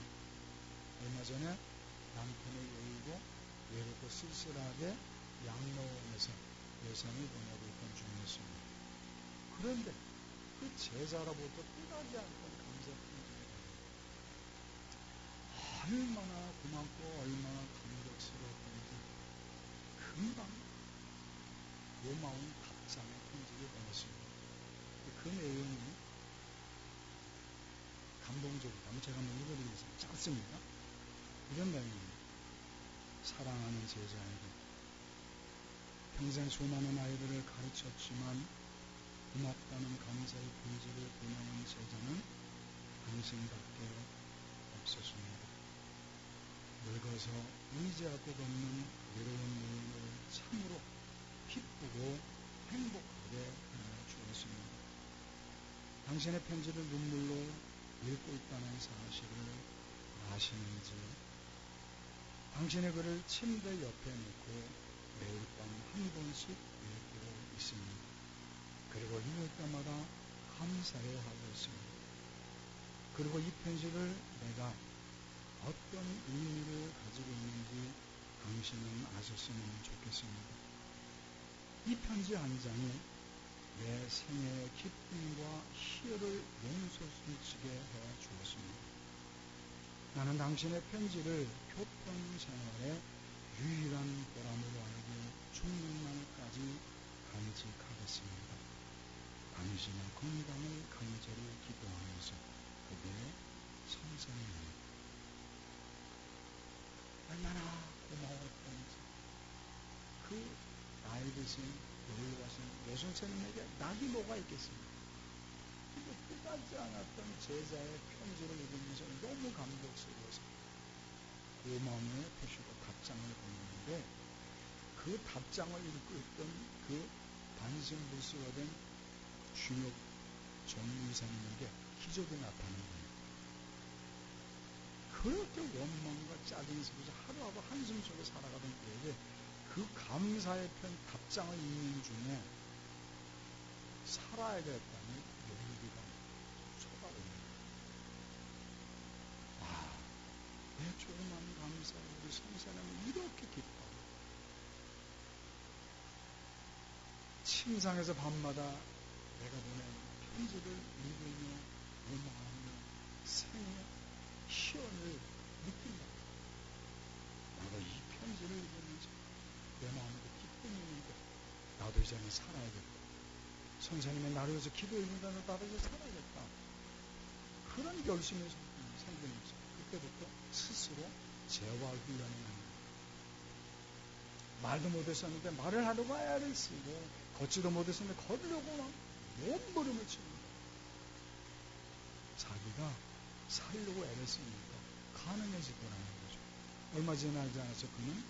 B: 얼마 전에 남편을 외우고 외롭고 쓸쓸하게 양로원에서 예산을 보내고 있던 중이었습니다. 그런데 그 제자로부터 끝나지 않던 감사 편지가 얼마나 고맙고 얼마나 감격스러웠던지 금방 고마운 답장의 편지를 보냈습니다. 그 내용이 감동적이다. 제가 한번 읽어드리겠습니다. 짧습니다. 이런 내용입니다. 사랑하는 제자에게 평생 수많은 아이들을 가르쳤지만 고맙다는 감사의 편지를 보내온 제자는 당신밖에 없었습니다. 늙어서 의지하고 걷는 외로운 노인을 참으로 기쁘고 행복하게 주었습니다. 당신의 편지를 눈물로 읽고 있다는 사실을 아시는지 당신의 글을 침대 옆에 놓고 매일 밤 한 번씩 읽고 있습니다. 그리고 읽을 때마다 감사해 하고 있습니다. 그리고 이 편지를 내가 어떤 의미를 가지고 있는지 당신은 아셨으면 좋겠습니다. 이 편지 한 장이 내 생애의 기쁨과 희열을 용솟음치게 해 주었습니다. 나는 당신의 편지를 교편생활의 유일한 보람으로 알고 죽는 날까지 간직하겠습니다. 당신의 건강을 간절히 기도하면서 그게 선생님입니다. 얼마나 고마웠던지 그 나이 드신 놀라신 여선생님에게 낙이 뭐가 있겠습니까? 근데 끝까지 하지 않았던 제자의 편지를 읽으면서 너무 감격스러워서 고마움의 표시로 답장을 보냈는데 그 답장을 읽고 있던 그 반신불수가 된 주역 정의사님에게 기적이 나타난 거예요. 그렇게 원망과 짜증이 있어서 하루하루 한숨 속에 살아가던 그에게 그 감사의 편 답장을 읽는 중에 살아야겠다는 용기가 쏟아오는 거예요. 내 조그만 감사에 우리 선생님은 이렇게 기뻐. 침상에서 밤마다 내가 보낸 편지를 읽으며 원망하며 생의 희연을 느낀다. 나도 이 편지를 읽으면서 내 마음에도 기쁨이 있는데 나도 이제는 살아야겠다. 선생님의 나를 위해서 기도해준다는 나도 이제 살아야겠다. 그런 결심이 생기면서 그때부터 스스로 재활 훈련을 합니다. 말도 못했었는데 말을 하려고 애를 쓰고 걷지도 못했었는데 걸으려고 막 몸부림을 칩니다. 자기가 살려고 애를 쓰니까 가능해지더라는 거죠. 얼마 지나지 않아서 그는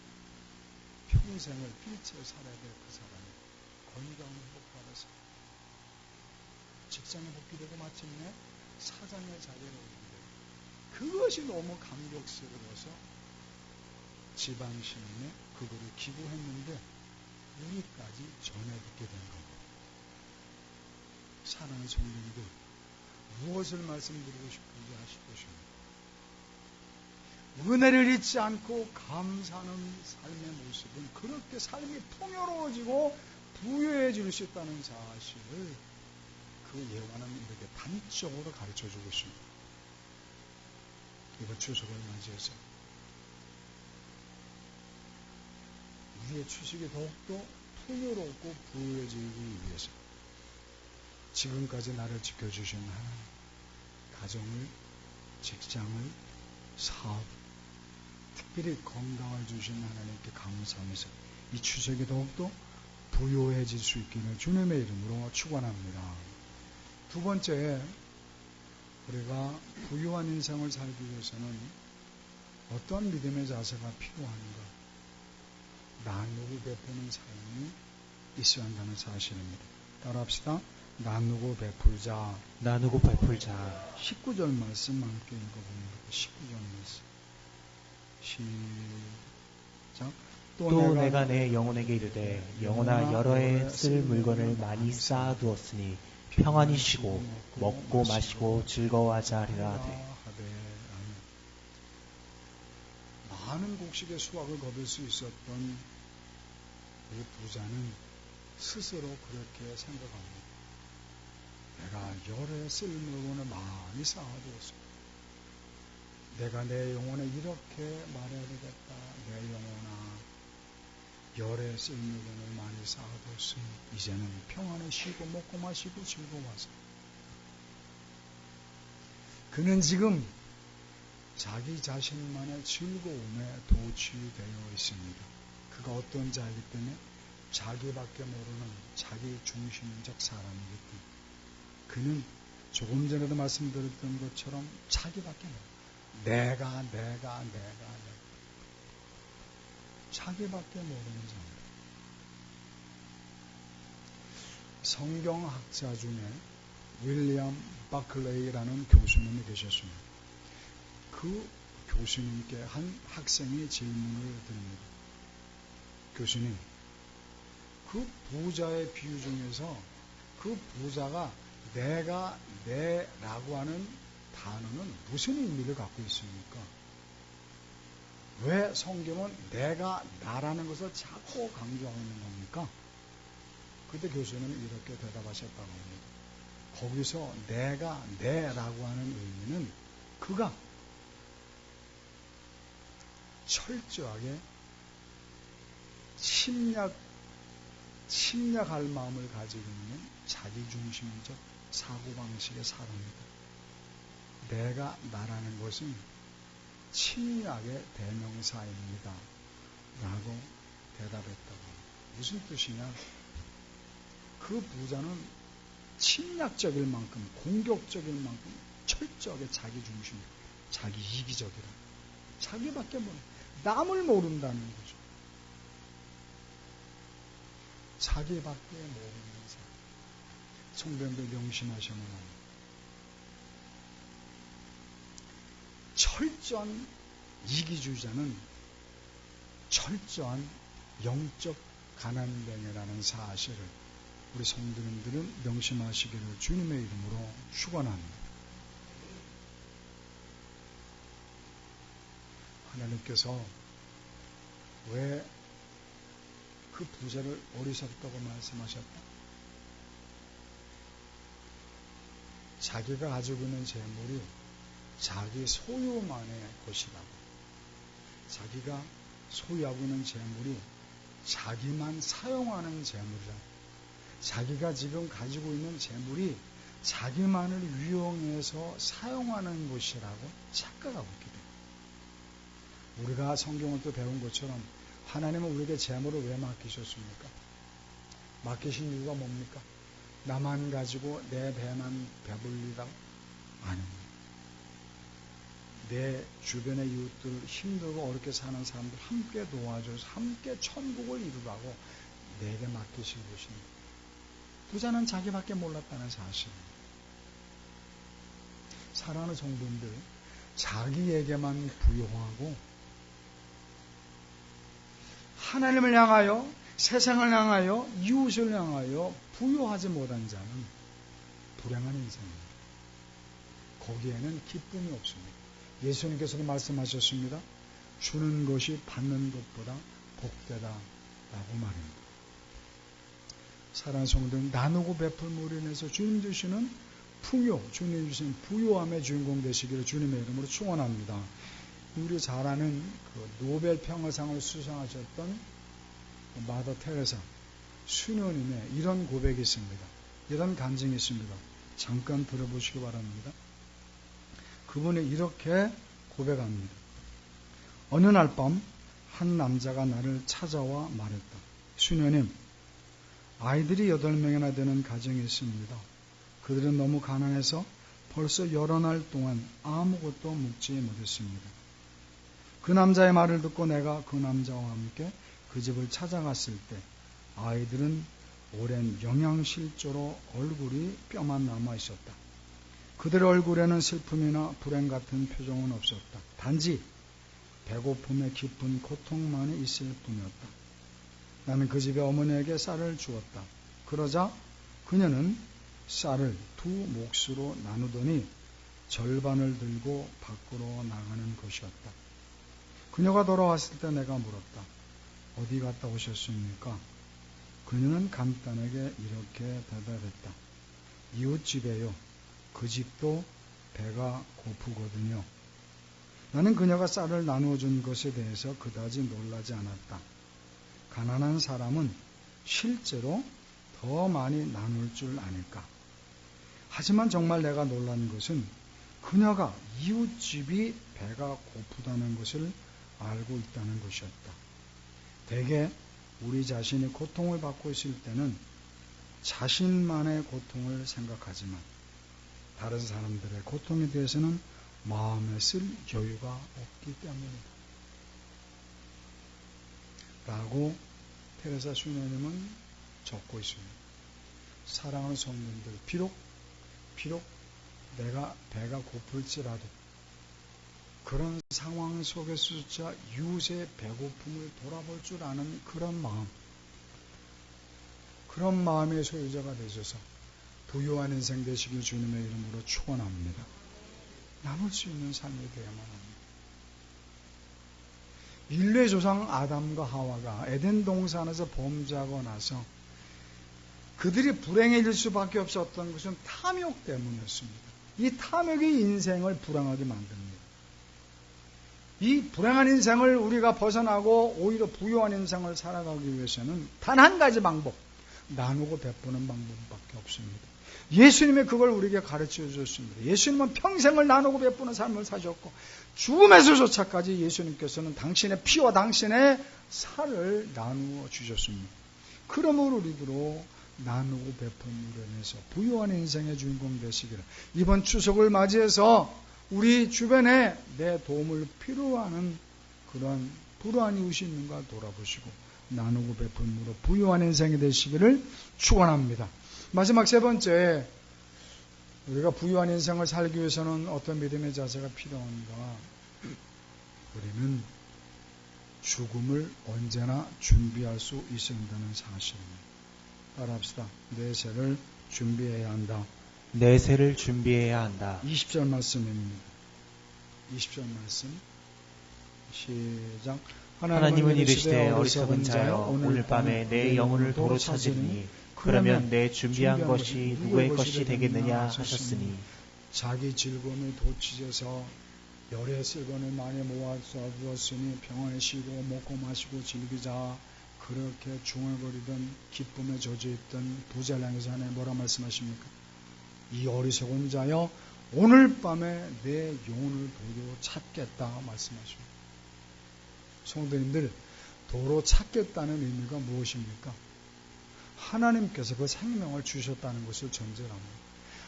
B: 평생을 일체에 살아야 될 그 사람이 건강을 회복받아서 직장에 복귀되고 마침내 사장의 자리에 오르게 되고 그것이 너무 감격스러워서 지방 시민에 그거를 기부했는데 우리까지 전해듣게 된 겁니다. 사랑하는 성도님들, 무엇을 말씀드리고 싶은지 아시겠습니까? 은혜를 잊지 않고 감사하는 삶의 모습은 그렇게 삶이 풍요로워지고 부유해질 수 있다는 사실을 그 예화는 이렇게 단적으로 가르쳐주고 있습니다. 이번 추석을 맞이해서 우리의 추석이 더욱더 풍요롭고 부유해지기 위해서 지금까지 나를 지켜주신 하나님, 가정을, 직장을, 사업, 특별히 건강을 주신 하나님께 감사하면서 이 추석이 더욱더 부유해질 수 있기를 주님의 이름으로 축원합니다. 두 번째, 우리가 부유한 인생을 살기 위해서는 어떤 믿음의 자세가 필요한가? 나누고 베푸는 삶이 있어야 한다는 사실입니다. 따라합시다. 나누고 베풀자.
C: 나누고 베풀자.
B: 19절 말씀 함께 읽어봅니다. 19절 말씀. 시작.
C: 또 내가 내 영혼에게 이르되 영혼아 여러 해 쓸 물건을 많이 쌓아두었으니 평안히 쉬고 먹고 마시고 즐거워하자 하리라 하되.
B: 많은 곡식의 수확을 거둘 수 있었던 이 부자는 스스로 그렇게 생각합니다. 내가 여러 해 쓸 물건을 많이 쌓아두었어. 내가 내 영혼에 이렇게 말해야 되겠다. 내 영혼아, 여러 해 쓸 물건을 많이 쌓아두었으니 이제는 평안히 쉬고 먹고 마시고 즐거워하자. 그는 지금 자기 자신만의 즐거움에 도취되어 있습니다. 그가 어떤 자이기 때문에 자기밖에 모르는 자기 중심적 사람이기 때문에 그는 조금 전에도 말씀드렸던 것처럼 자기밖에 모르는 내가 자기밖에 모르는 자입니다. 성경학자 중에 윌리엄 바클레이라는 교수님이 계셨습니다. 그 교수님께 한 학생이 질문을 드립니다. 교수님, 그 부자의 비유 중에서 그 부자가 내가 내라고 하는 단어는 무슨 의미를 갖고 있습니까? 왜 성경은 내가 나라는 것을 자꾸 강조하고 있는 겁니까? 그때 교수님은 이렇게 대답하셨다고 합니다. 거기서 내가 내라고 하는 의미는 그가 철저하게 침략할 마음을 가지고 있는 자기중심적 사고방식의 사람이다. 내가 나라는 것은 침략의 대명사입니다. 라고 대답했다고 합니다. 무슨 뜻이냐? 그 부자는 침략적일 만큼, 공격적일 만큼 철저하게 자기 중심, 자기 이기적이라. 자기밖에 모르는, 남을 모른다는 거죠. 자기밖에 모르는 사람. 성도님들 명심하셔야 합니다. 철저한 이기주의자는 철저한 영적 가난뱅이라는 사실을 우리 성도님들은 명심하시기를 주님의 이름으로 축원합니다. 하나님께서 왜 그 부자를 어리석다고 말씀하셨다? 자기가 가지고 있는 재물이 자기 소유만의 것이라고. 자기가 소유하고 있는 재물이 자기만 사용하는 재물이라. 자기가 지금 가지고 있는 재물이 자기만을 이용해서 사용하는 것이라고 착각하고 있게 됩니다. 우리가 성경을 또 배운 것처럼 하나님은 우리에게 재물을 왜 맡기셨습니까? 맡기신 이유가 뭡니까? 나만 가지고 내 배만 배불리라고? 아닙니다. 내 주변의 이웃들, 힘들고 어렵게 사는 사람들 함께 도와줘서 함께 천국을 이루라고 내게 맡기신 것입니다. 부자는 자기밖에 몰랐다는 사실입니다. 사랑하는 성도님들, 자기에게만 부여하고 하나님을 향하여, 세상을 향하여, 이웃을 향하여 부여하지 못한 자는 불행한 인생입니다. 거기에는 기쁨이 없습니다. 예수님께서도 말씀하셨습니다. 주는 것이 받는 것보다 복되다라고 말합니다. 사랑하는 성도들, 나누고 베풀므로 인해서 주님 주시는 풍요, 주님 주시는 부요함의 주인공 되시기를 주님의 이름으로 축원합니다. 우리 잘 아는 그 노벨 평화상을 수상하셨던 마더 테레사 수녀님의 이런 고백이 있습니다. 이런 간증이 있습니다. 잠깐 들어보시기 바랍니다. 그분이 이렇게 고백합니다. 어느 날 밤 한 남자가 나를 찾아와 말했다. 수녀님, 아이들이 8명이나 되는 가정이 있습니다. 그들은 너무 가난해서 벌써 여러 날 동안 아무것도 먹지 못했습니다. 그 남자의 말을 듣고 내가 그 남자와 함께 그 집을 찾아갔을 때 아이들은 오랜 영양실조로 얼굴이 뼈만 남아 있었다. 그들의 얼굴에는 슬픔이나 불행 같은 표정은 없었다. 단지 배고픔에 깊은 고통만이 있을 뿐이었다. 나는 그 집의 어머니에게 쌀을 주었다. 그러자 그녀는 쌀을 2 몫으로 나누더니 절반을 들고 밖으로 나가는 것이었다. 그녀가 돌아왔을 때 내가 물었다. 어디 갔다 오셨습니까? 그녀는 간단하게 이렇게 대답했다. 이웃집에요. 그 집도 배가 고프거든요. 나는 그녀가 쌀을 나누어 준 것에 대해서 그다지 놀라지 않았다. 가난한 사람은 실제로 더 많이 나눌 줄 아닐까. 하지만 정말 내가 놀란 것은 그녀가 이웃집이 배가 고프다는 것을 알고 있다는 것이었다. 대개 우리 자신이 고통을 받고 있을 때는 자신만의 고통을 생각하지만 다른 사람들의 고통에 대해서는 마음에 쓸 여유가 없기 때문이다. 라고 테레사 수녀님은 적고 있습니다. 사랑하는 성도님들, 비록 내가 배가 고플지라도 그런 상황 속에서조차 이웃의 배고픔을 돌아볼 줄 아는 그런 마음의 소유자가 되셔서 부유한 인생 되시길 주님의 이름으로 축원합니다. 나눌 수 있는 삶이 되어야만 합니다. 인류의 조상 아담과 하와가 에덴 동산에서 범죄하고 나서 그들이 불행해질 수밖에 없었던 것은 탐욕 때문이었습니다. 이 탐욕이 인생을 불행하게 만듭니다. 이 불행한 인생을 우리가 벗어나고 오히려 부유한 인생을 살아가기 위해서는 단 한 가지 방법, 나누고 베푸는 방법밖에 없습니다. 예수님이 그걸 우리에게 가르쳐 주셨습니다. 예수님은 평생을 나누고 베푸는 삶을 사셨고 죽음에서조차까지 예수님께서는 당신의 피와 당신의 살을 나누어 주셨습니다. 그러므로 우리도 나누고 베푼으로 인해서 부유한 인생의 주인공 되시기를, 이번 추석을 맞이해서 우리 주변에 내 도움을 필요하는 그러한 불우한 이웃이 있는가 돌아보시고 나누고 베푼으로 부유한 인생이 되시기를 축원합니다. 마지막 세 번째, 우리가 부유한 인생을 살기 위해서는 어떤 믿음의 자세가 필요한가? 우리는 죽음을 언제나 준비할 수 있어야 한다는 사실입니다. 따라합시다. 내세를 준비해야 한다.
C: 내세를 준비해야 한다.
B: 20절 말씀입니다. 20절 말씀 시작.
C: 하나님은 이르시되 어리석은 자여 오늘 밤에 내 영혼을 도로 찾으리니 그러면 내 준비한 것이 누구의 것이 되겠느냐 하셨으니,
B: 자기 즐거움이 도취져서 열의 슬건을 많이 모아서 두었으니 평안히 쉬고 먹고 마시고 즐기자. 그렇게 중얼거리던 기쁨에 젖어있던 부자를 향해서 하나님 뭐라 말씀하십니까? 이 어리석은 자여 오늘 밤에 내 영혼을 도로 찾겠다 말씀하십니다. 성도님들, 도로 찾겠다는 의미가 무엇입니까? 하나님께서 그 생명을 주셨다는 것을 전제로 합니다.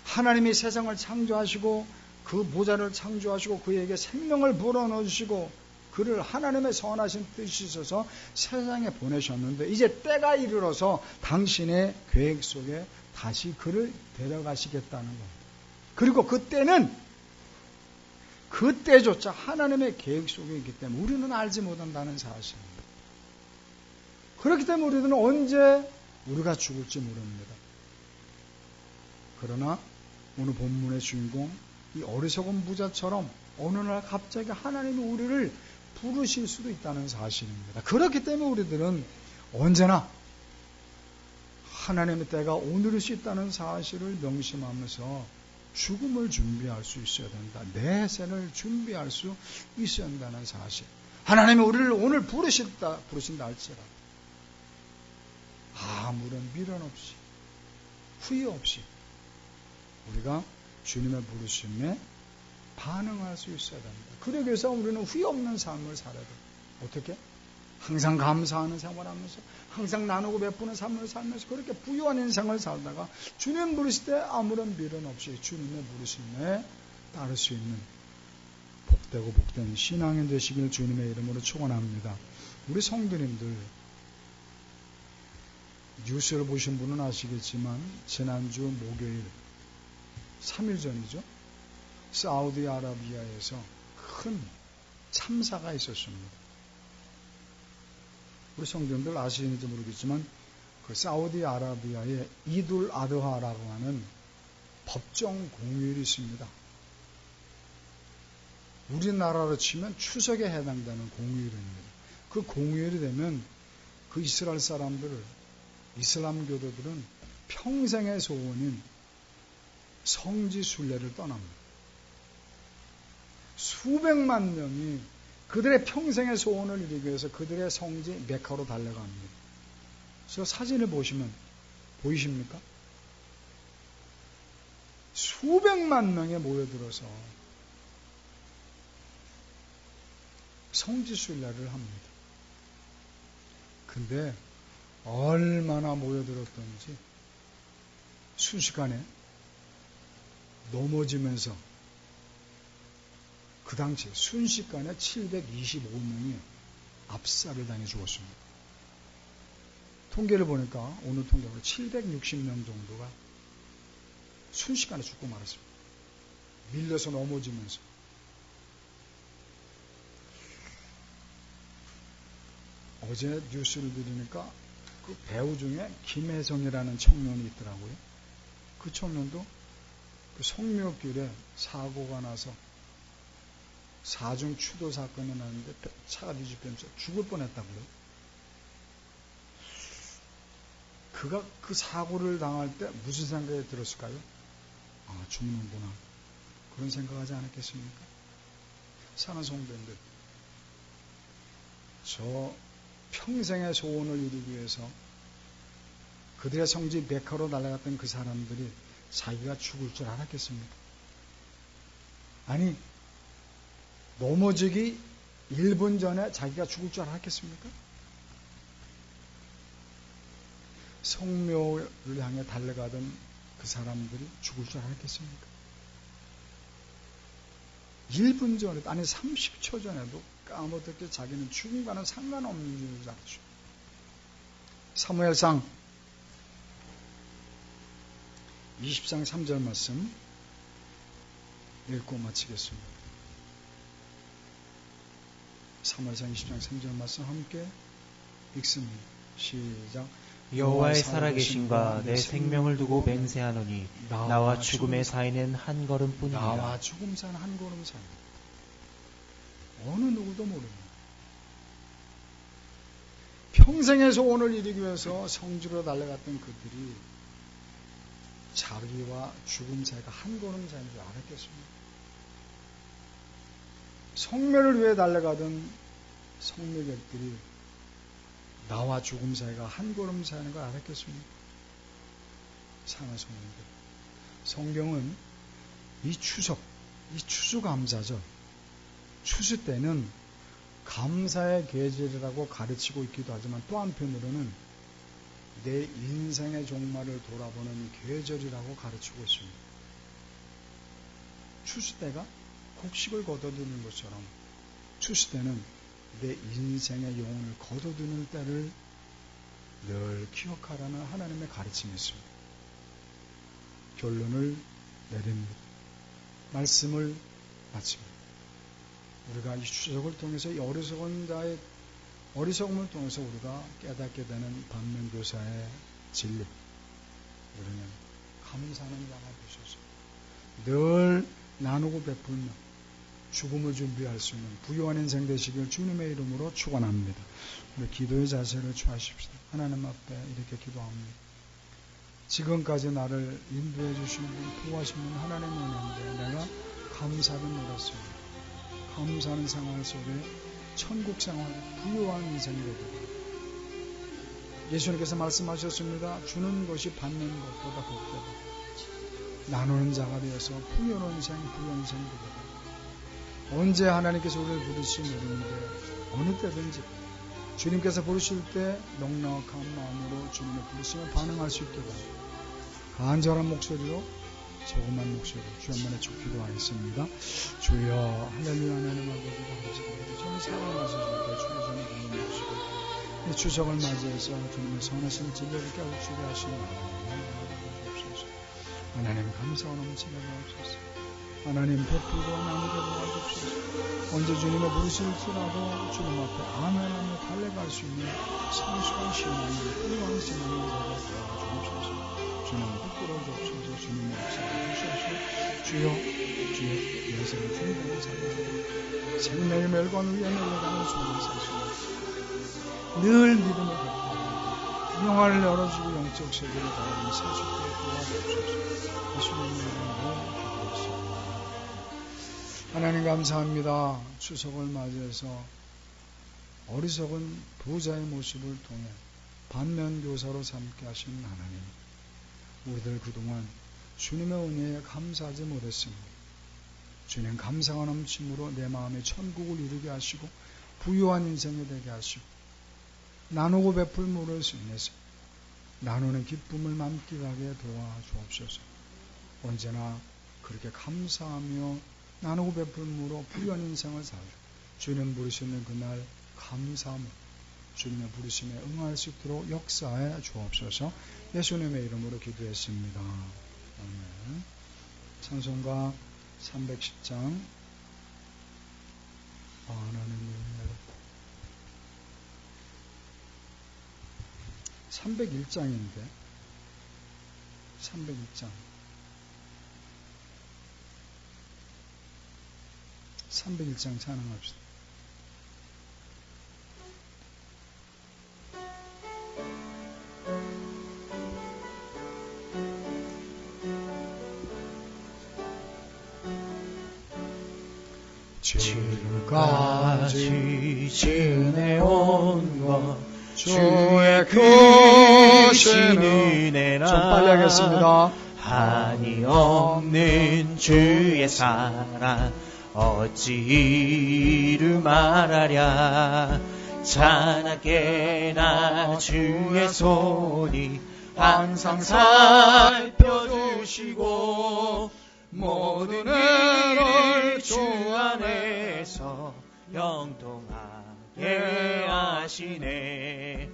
B: 하나님이 세상을 창조하시고 그 모자를 창조하시고 그에게 생명을 불어넣으시고 그를 하나님의 선하신 뜻이 있어서 세상에 보내셨는데, 이제 때가 이르러서 당신의 계획 속에 다시 그를 데려가시겠다는 겁니다. 그리고 그때는 그때조차 하나님의 계획 속에 있기 때문에 우리는 알지 못한다는 사실입니다. 그렇기 때문에 우리는 언제 우리가 죽을지 모릅니다. 그러나 오늘 본문의 주인공 이 어리석은 부자처럼 어느 날 갑자기 하나님이 우리를 부르실 수도 있다는 사실입니다. 그렇기 때문에 우리들은 언제나 하나님의 때가 오늘일 수 있다는 사실을 명심하면서 죽음을 준비할 수 있어야 된다. 내생을 준비할 수 있어야 한다는 사실. 하나님이 우리를 오늘 부르신다 할지라도 아무런 미련 없이 후회 없이 우리가 주님의 부르심에 반응할 수 있어야 됩니다. 그러기 위해서 우리는 후회 없는 삶을 살아야 돼요. 어떻게? 항상 감사하는 생활하면서 항상 나누고 베푸는 삶을 살면서 그렇게 부유한 인생을 살다가 주님 부르실 때 아무런 미련 없이 주님의 부르심에 따를 수 있는 복되고 복된 신앙인 되시길 주님의 이름으로 축원합니다. 우리 성도님들, 뉴스를 보신 분은 아시겠지만 지난주 목요일 3일 전이죠. 사우디아라비아에서 큰 참사가 있었습니다. 우리 성도님들 아시는지 모르겠지만 그 사우디아라비아의 이둘 아드하라고 하는 법정 공휴일이 있습니다. 우리나라로 치면 추석에 해당되는 공휴일입니다. 그 공휴일이 되면 그 이스라엘 사람들, 이슬람교도들은 평생의 소원인 성지 순례를 떠납니다. 수백만 명이 그들의 평생의 소원을 이루기 위해서 그들의 성지 메카로 달려갑니다. 저 사진을 보시면 보이십니까? 수백만 명이 모여들어서 성지 순례를 합니다. 근데 얼마나 모여들었던지 순식간에 넘어지면서 그 당시 순식간에 725명이 압살을 당해 죽었습니다. 통계를 보니까 오늘 통계로 760명 정도가 순식간에 죽고 말았습니다. 밀려서 넘어지면서. 어제 뉴스를 들으니까 그 배우 중에 김혜성이라는 청년이 있더라고요. 그 청년도 그 성묘길에 사고가 나서 사중 추도 사건이 났는데 차가 뒤집히면서 죽을 뻔했다고요. 그가 그 사고를 당할 때 무슨 생각이 들었을까요? 아, 죽는구나. 그런 생각하지 않았겠습니까? 사는 성도님들, 저 평생의 소원을 이루기 위해서 그들의 성지 메카로 날아갔던 그 사람들이 자기가 죽을 줄 알았겠습니까? 아니, 넘어지기 1분 전에 자기가 죽을 줄 알았겠습니까? 성묘를 향해 달려가던 그 사람들이 죽을 줄 알았겠습니까? 1분 전에도, 아니 30초 전에도 까맣게 자기는 죽음과는 상관없는 줄 알았죠. 사무엘상 20장 3절 말씀 읽고 마치겠습니다. 사무엘상 20장 3절 말씀 함께 읽습니다. 시작.
C: 여호와의 살아계심과 내 생명을 두고 맹세하노니 나와 죽음의 사이는 한 걸음뿐이니라.
B: 나와 죽음 사이는 한 걸음 사이. 어느 누구도 모릅니다. 평생에서 오늘 이르기 위해서 성지로 달려갔던 그들이 자기와 죽음 사이가 한 걸음 사이인 줄 알았겠습니까? 성묘를 위해 달려가던 성묘객들이 나와 죽음 사이가 한 걸음 사이인 걸 알았겠습니까? 사랑하는 성도들, 성경은 이 추수감사죠. 추수 때는 감사의 계절이라고 가르치고 있기도 하지만 또 한편으로는 내 인생의 종말을 돌아보는 계절이라고 가르치고 있습니다. 추수 때가 곡식을 거둬두는 것처럼 추수 때는 내 인생의 영혼을 거둬두는 때를 늘 기억하라는 하나님의 가르침이 있습니다. 결론을 내립니다. 말씀을 마칩니다. 우리가 이 추석을 통해서 이 어리석은 자의 어리석음을 통해서 우리가 깨닫게 되는 반면교사의 진리, 우리는 감사하는 자가 되셔서 늘 나누고 베풀며 죽음을 준비할 수 있는 부유한 인생 되시길 주님의 이름으로 축원합니다. 우리 기도의 자세를 취하십시다. 하나님 앞에 이렇게 기도합니다. 지금까지 나를 인도해 주신 분, 구하신 분 하나님의 은혜인데 내가 감사를 못했습니다. 감사하는 생활 속에 천국 생활, 부유한 인생이 되고 예수님께서 말씀하셨습니다. 주는 것이 받는 것보다 복되다. 나누는 자가 되어서 풍요로운 인생, 부유한 인생이 되고 언제 하나님께서 우리를 부르시 모르는데 어느 때든지 주님께서 부르실 때 넉넉한 마음으로 주님의 부르심에 반응할 수 있게 바랍니다. 간절한 목소리로 조그만 목소리로 주 한번에 기도하겠습니다. 주여 할렐루야 하나님 아버지 감사합니다. 저는 사랑하셔서 주의 전에 보는 모시고 이 추석을 맞이해서 주님의 선하신 진리를 깨우치게 하시는 하나님 주옵소서. 하나님 감사와 넘치게 도와주옵소서. 하나님 베풀고 나누게 도와주옵소서. 언제 주님의 부르실지라도 주님 앞에 아멘하며 달려갈 수 있는 성숙한 신앙이 훌륭한 신앙이 되게 도와주옵소서. 주님 부끄러워 주옵소서. 주님의 역사를 주시옵소서. 주여 예수를 주님으로 살리시고 생명의 멸관을 위해 내려가는 소리를 사시고 늘 믿음을 갖고 영화를 열어주고 영적 세계를 더하는 사실을 도와주옵소서. 예수님의 이름으로 기도했습니다. 하나님 감사합니다. 추석을 맞이해서 어리석은 부자의 모습을 통해 반면교사로 삼게 하신 하나님, 우리들 그동안 주님의 은혜에 감사하지 못했습니다. 주님 감사가 넘침으로 내 마음에 천국을 이루게 하시고 부유한 인생이 되게 하시고 나누고 베풀물을 인해서 나누는 기쁨을 만끽하게 도와주옵소서. 언제나 그렇게 감사하며 나누고 베풀물로 부유한 인생을 살고 주님 부르시는 그날 감사함으로 주님의 부르심에 응할 수 있도록 역사해 주옵소서. 예수님의 이름으로 기도했습니다. 아멘. 찬송가 310장 하나님 301장인데 301장 301장 찬양합시다.
C: 지금까지 지내온 것
B: 주의 크신
C: 은혜라
B: 좀 빨리 하겠습니다.
C: 한이 없는 주의 사랑 어찌 이루 말하랴. 찬하게 나 주의 손이 항상 살펴주시고 모든 일을 주 안에서 형통하게 하시네.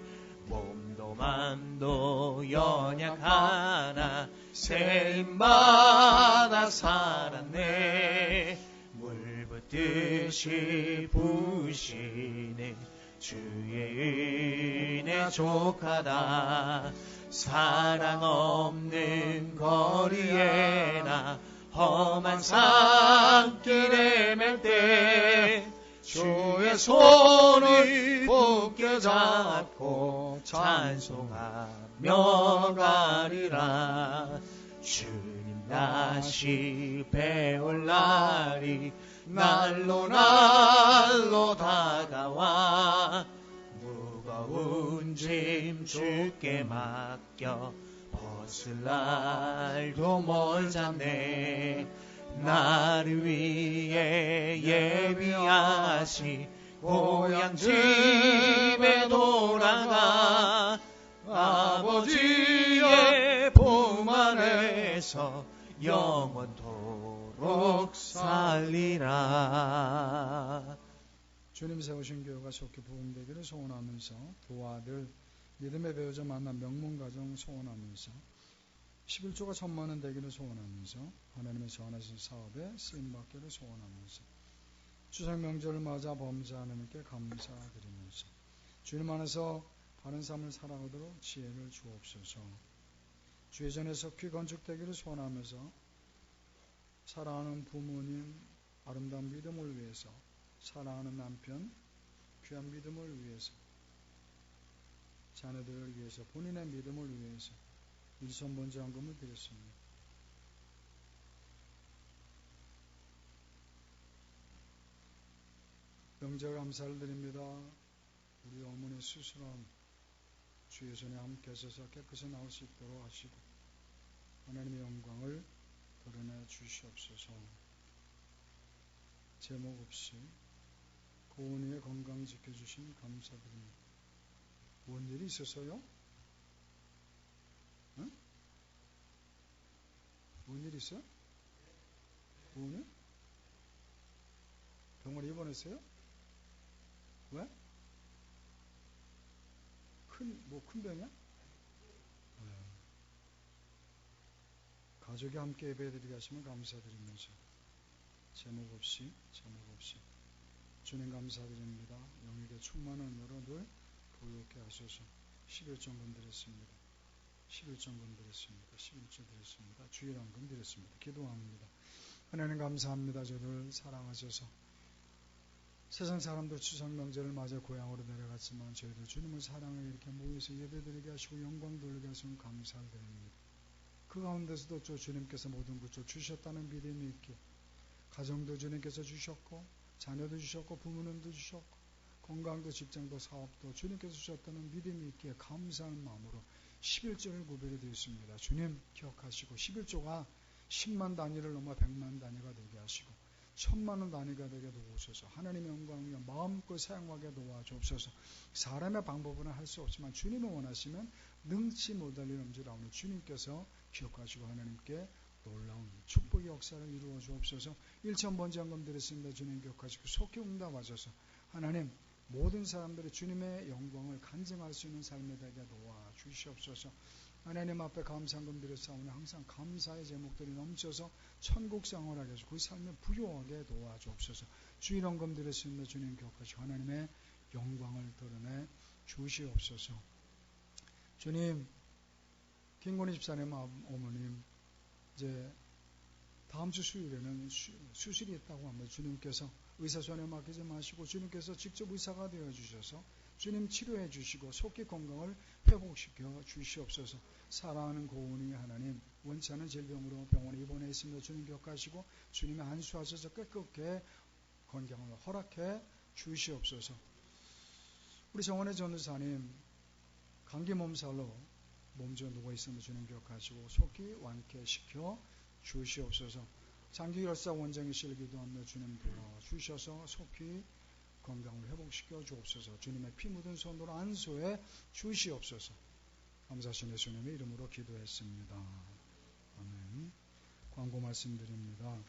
C: 몸도 맘도 연약하나 세임받아 살았네. 물 붓듯이 부으시네. 주의 은혜 족하다. 사랑 없는 거리에나 험한 산길에 맬 때 주의 손을 굳게 잡고 찬송하며 가리라. 주님 다시 배울 날이 날로 다가와 무거운 짐 주께 맡겨 벗을 날도 멀잖네. 나를 위해 예비하시 고향 집에 돌아가 아버지의 품 안에서 영원토록 살리라.
B: 주님 세우신 교회가 좋게 부흥되기를 소원하면서 두 아들 믿음의 배우자 만난 명문가정 소원하면서 11조가 천만원 되기를 소원하면서 하나님의 전하신 사업에 쓰임받기를 소원하면서 추석 명절을 맞아 범사 하나님께 감사드리면서 주님 안에서 바른 삶을 살아가도록 지혜를 주옵소서. 주의 전에서 귀 건축되기를 소원하면서 사랑하는 부모님 아름다운 믿음을 위해서, 사랑하는 남편 귀한 믿음을 위해서, 자녀들을 위해서, 본인의 믿음을 위해서 일선 번제한금을 드렸습니다. 명절 감사를 드립니다. 우리 어머니 수술함 주의 손에 함께 하셔서 깨끗이 나올 수 있도록 하시고 하나님의 영광을 드러내 주시옵소서. 제목 없이 고은이의 건강 지켜주신 감사드립니다. 뭔 일이 있었어요? 응? 뭔 일이 있어요? 고은이? 병원에 입원했어요? 왜? 큰 병이야? 가족이 함께 예배드리게 하시면 감사드리면서 제목 없이 주님 감사드립니다. 영에게 충만한 은혜로 보유케 하소서. 11정금 드렸습니다. 11정금 드렸습니다. 11조 드렸습니다. 주일한금 드렸습니다. 기도합니다. 하나님 감사합니다. 저를 사랑하셔서 세상 사람들 추석 명절을 맞아 고향으로 내려갔지만 저희들 주님을 사랑하여 이렇게 모여서 예배드리게 하시고 영광 돌리게 하시면 감사를 드립니다. 그 가운데서도 주님께서 모든 것을 주셨다는 믿음이 있게 가정도 주님께서 주셨고 자녀도 주셨고 부모님도 주셨고 건강도 직장도 사업도 주님께서 주셨다는 믿음이 있기에 감사하는 마음으로 11조를 구별해 드렸습니다. 주님 기억하시고 11조가 10만 단위를 넘어 100만 단위가 되게 하시고 1000만원 단위가 되게 도우소서. 하나님의 영광을 위해 마음껏 사용하게 도와주옵소서. 사람의 방법으로는 할 수 없지만 주님이 원하시면 능치 못할 일 없으라오니 주님께서 기억하시고 하나님께 놀라운 축복의 역사를 이루어 주옵소서. 1,000번제한금 드렸습니다. 주님 기억하시고 속히 응답하셔서 하나님 모든 사람들이 주님의 영광을 간증할 수 있는 삶에 되게 도와주시옵소서. 하나님 앞에 감사한금 드렸사오니 항상 감사의 제목들이 넘쳐서 천국 생활하게 해서 그 삶을 부유하게 도와주옵소서. 주일헌금 드렸습니다. 주님 기억하시고 하나님의 영광을 드러내 주시옵소서. 주님, 김건희 집사님 어머님 이제 다음 주 수요일에는 수술이 있다고 합니다. 주님께서 의사 손에 맡기지 마시고 주님께서 직접 의사가 되어 주셔서 주님 치료해 주시고 속기 건강을 회복시켜 주시옵소서. 사랑하는 고은이 하나님 원치 않은 질병으로 병원에 입원해 있습니다. 주님 기억하시고 주님의 안수하셔서 깨끗게 건강을 허락해 주시옵소서. 우리 정원의 전도사님 감기 몸살로 몸져 누워 있습니다. 주님 기억하시고 속히 완쾌시켜 주시옵소서. 장기 열사 원장이실 기도합니다. 주님 도와주셔서 속히 건강을 회복시켜 주옵소서. 주님의 피 묻은 손으로 안수해 주시옵소서. 감사하신 예수님의 이름으로 기도했습니다. 아멘. 광고 말씀드립니다.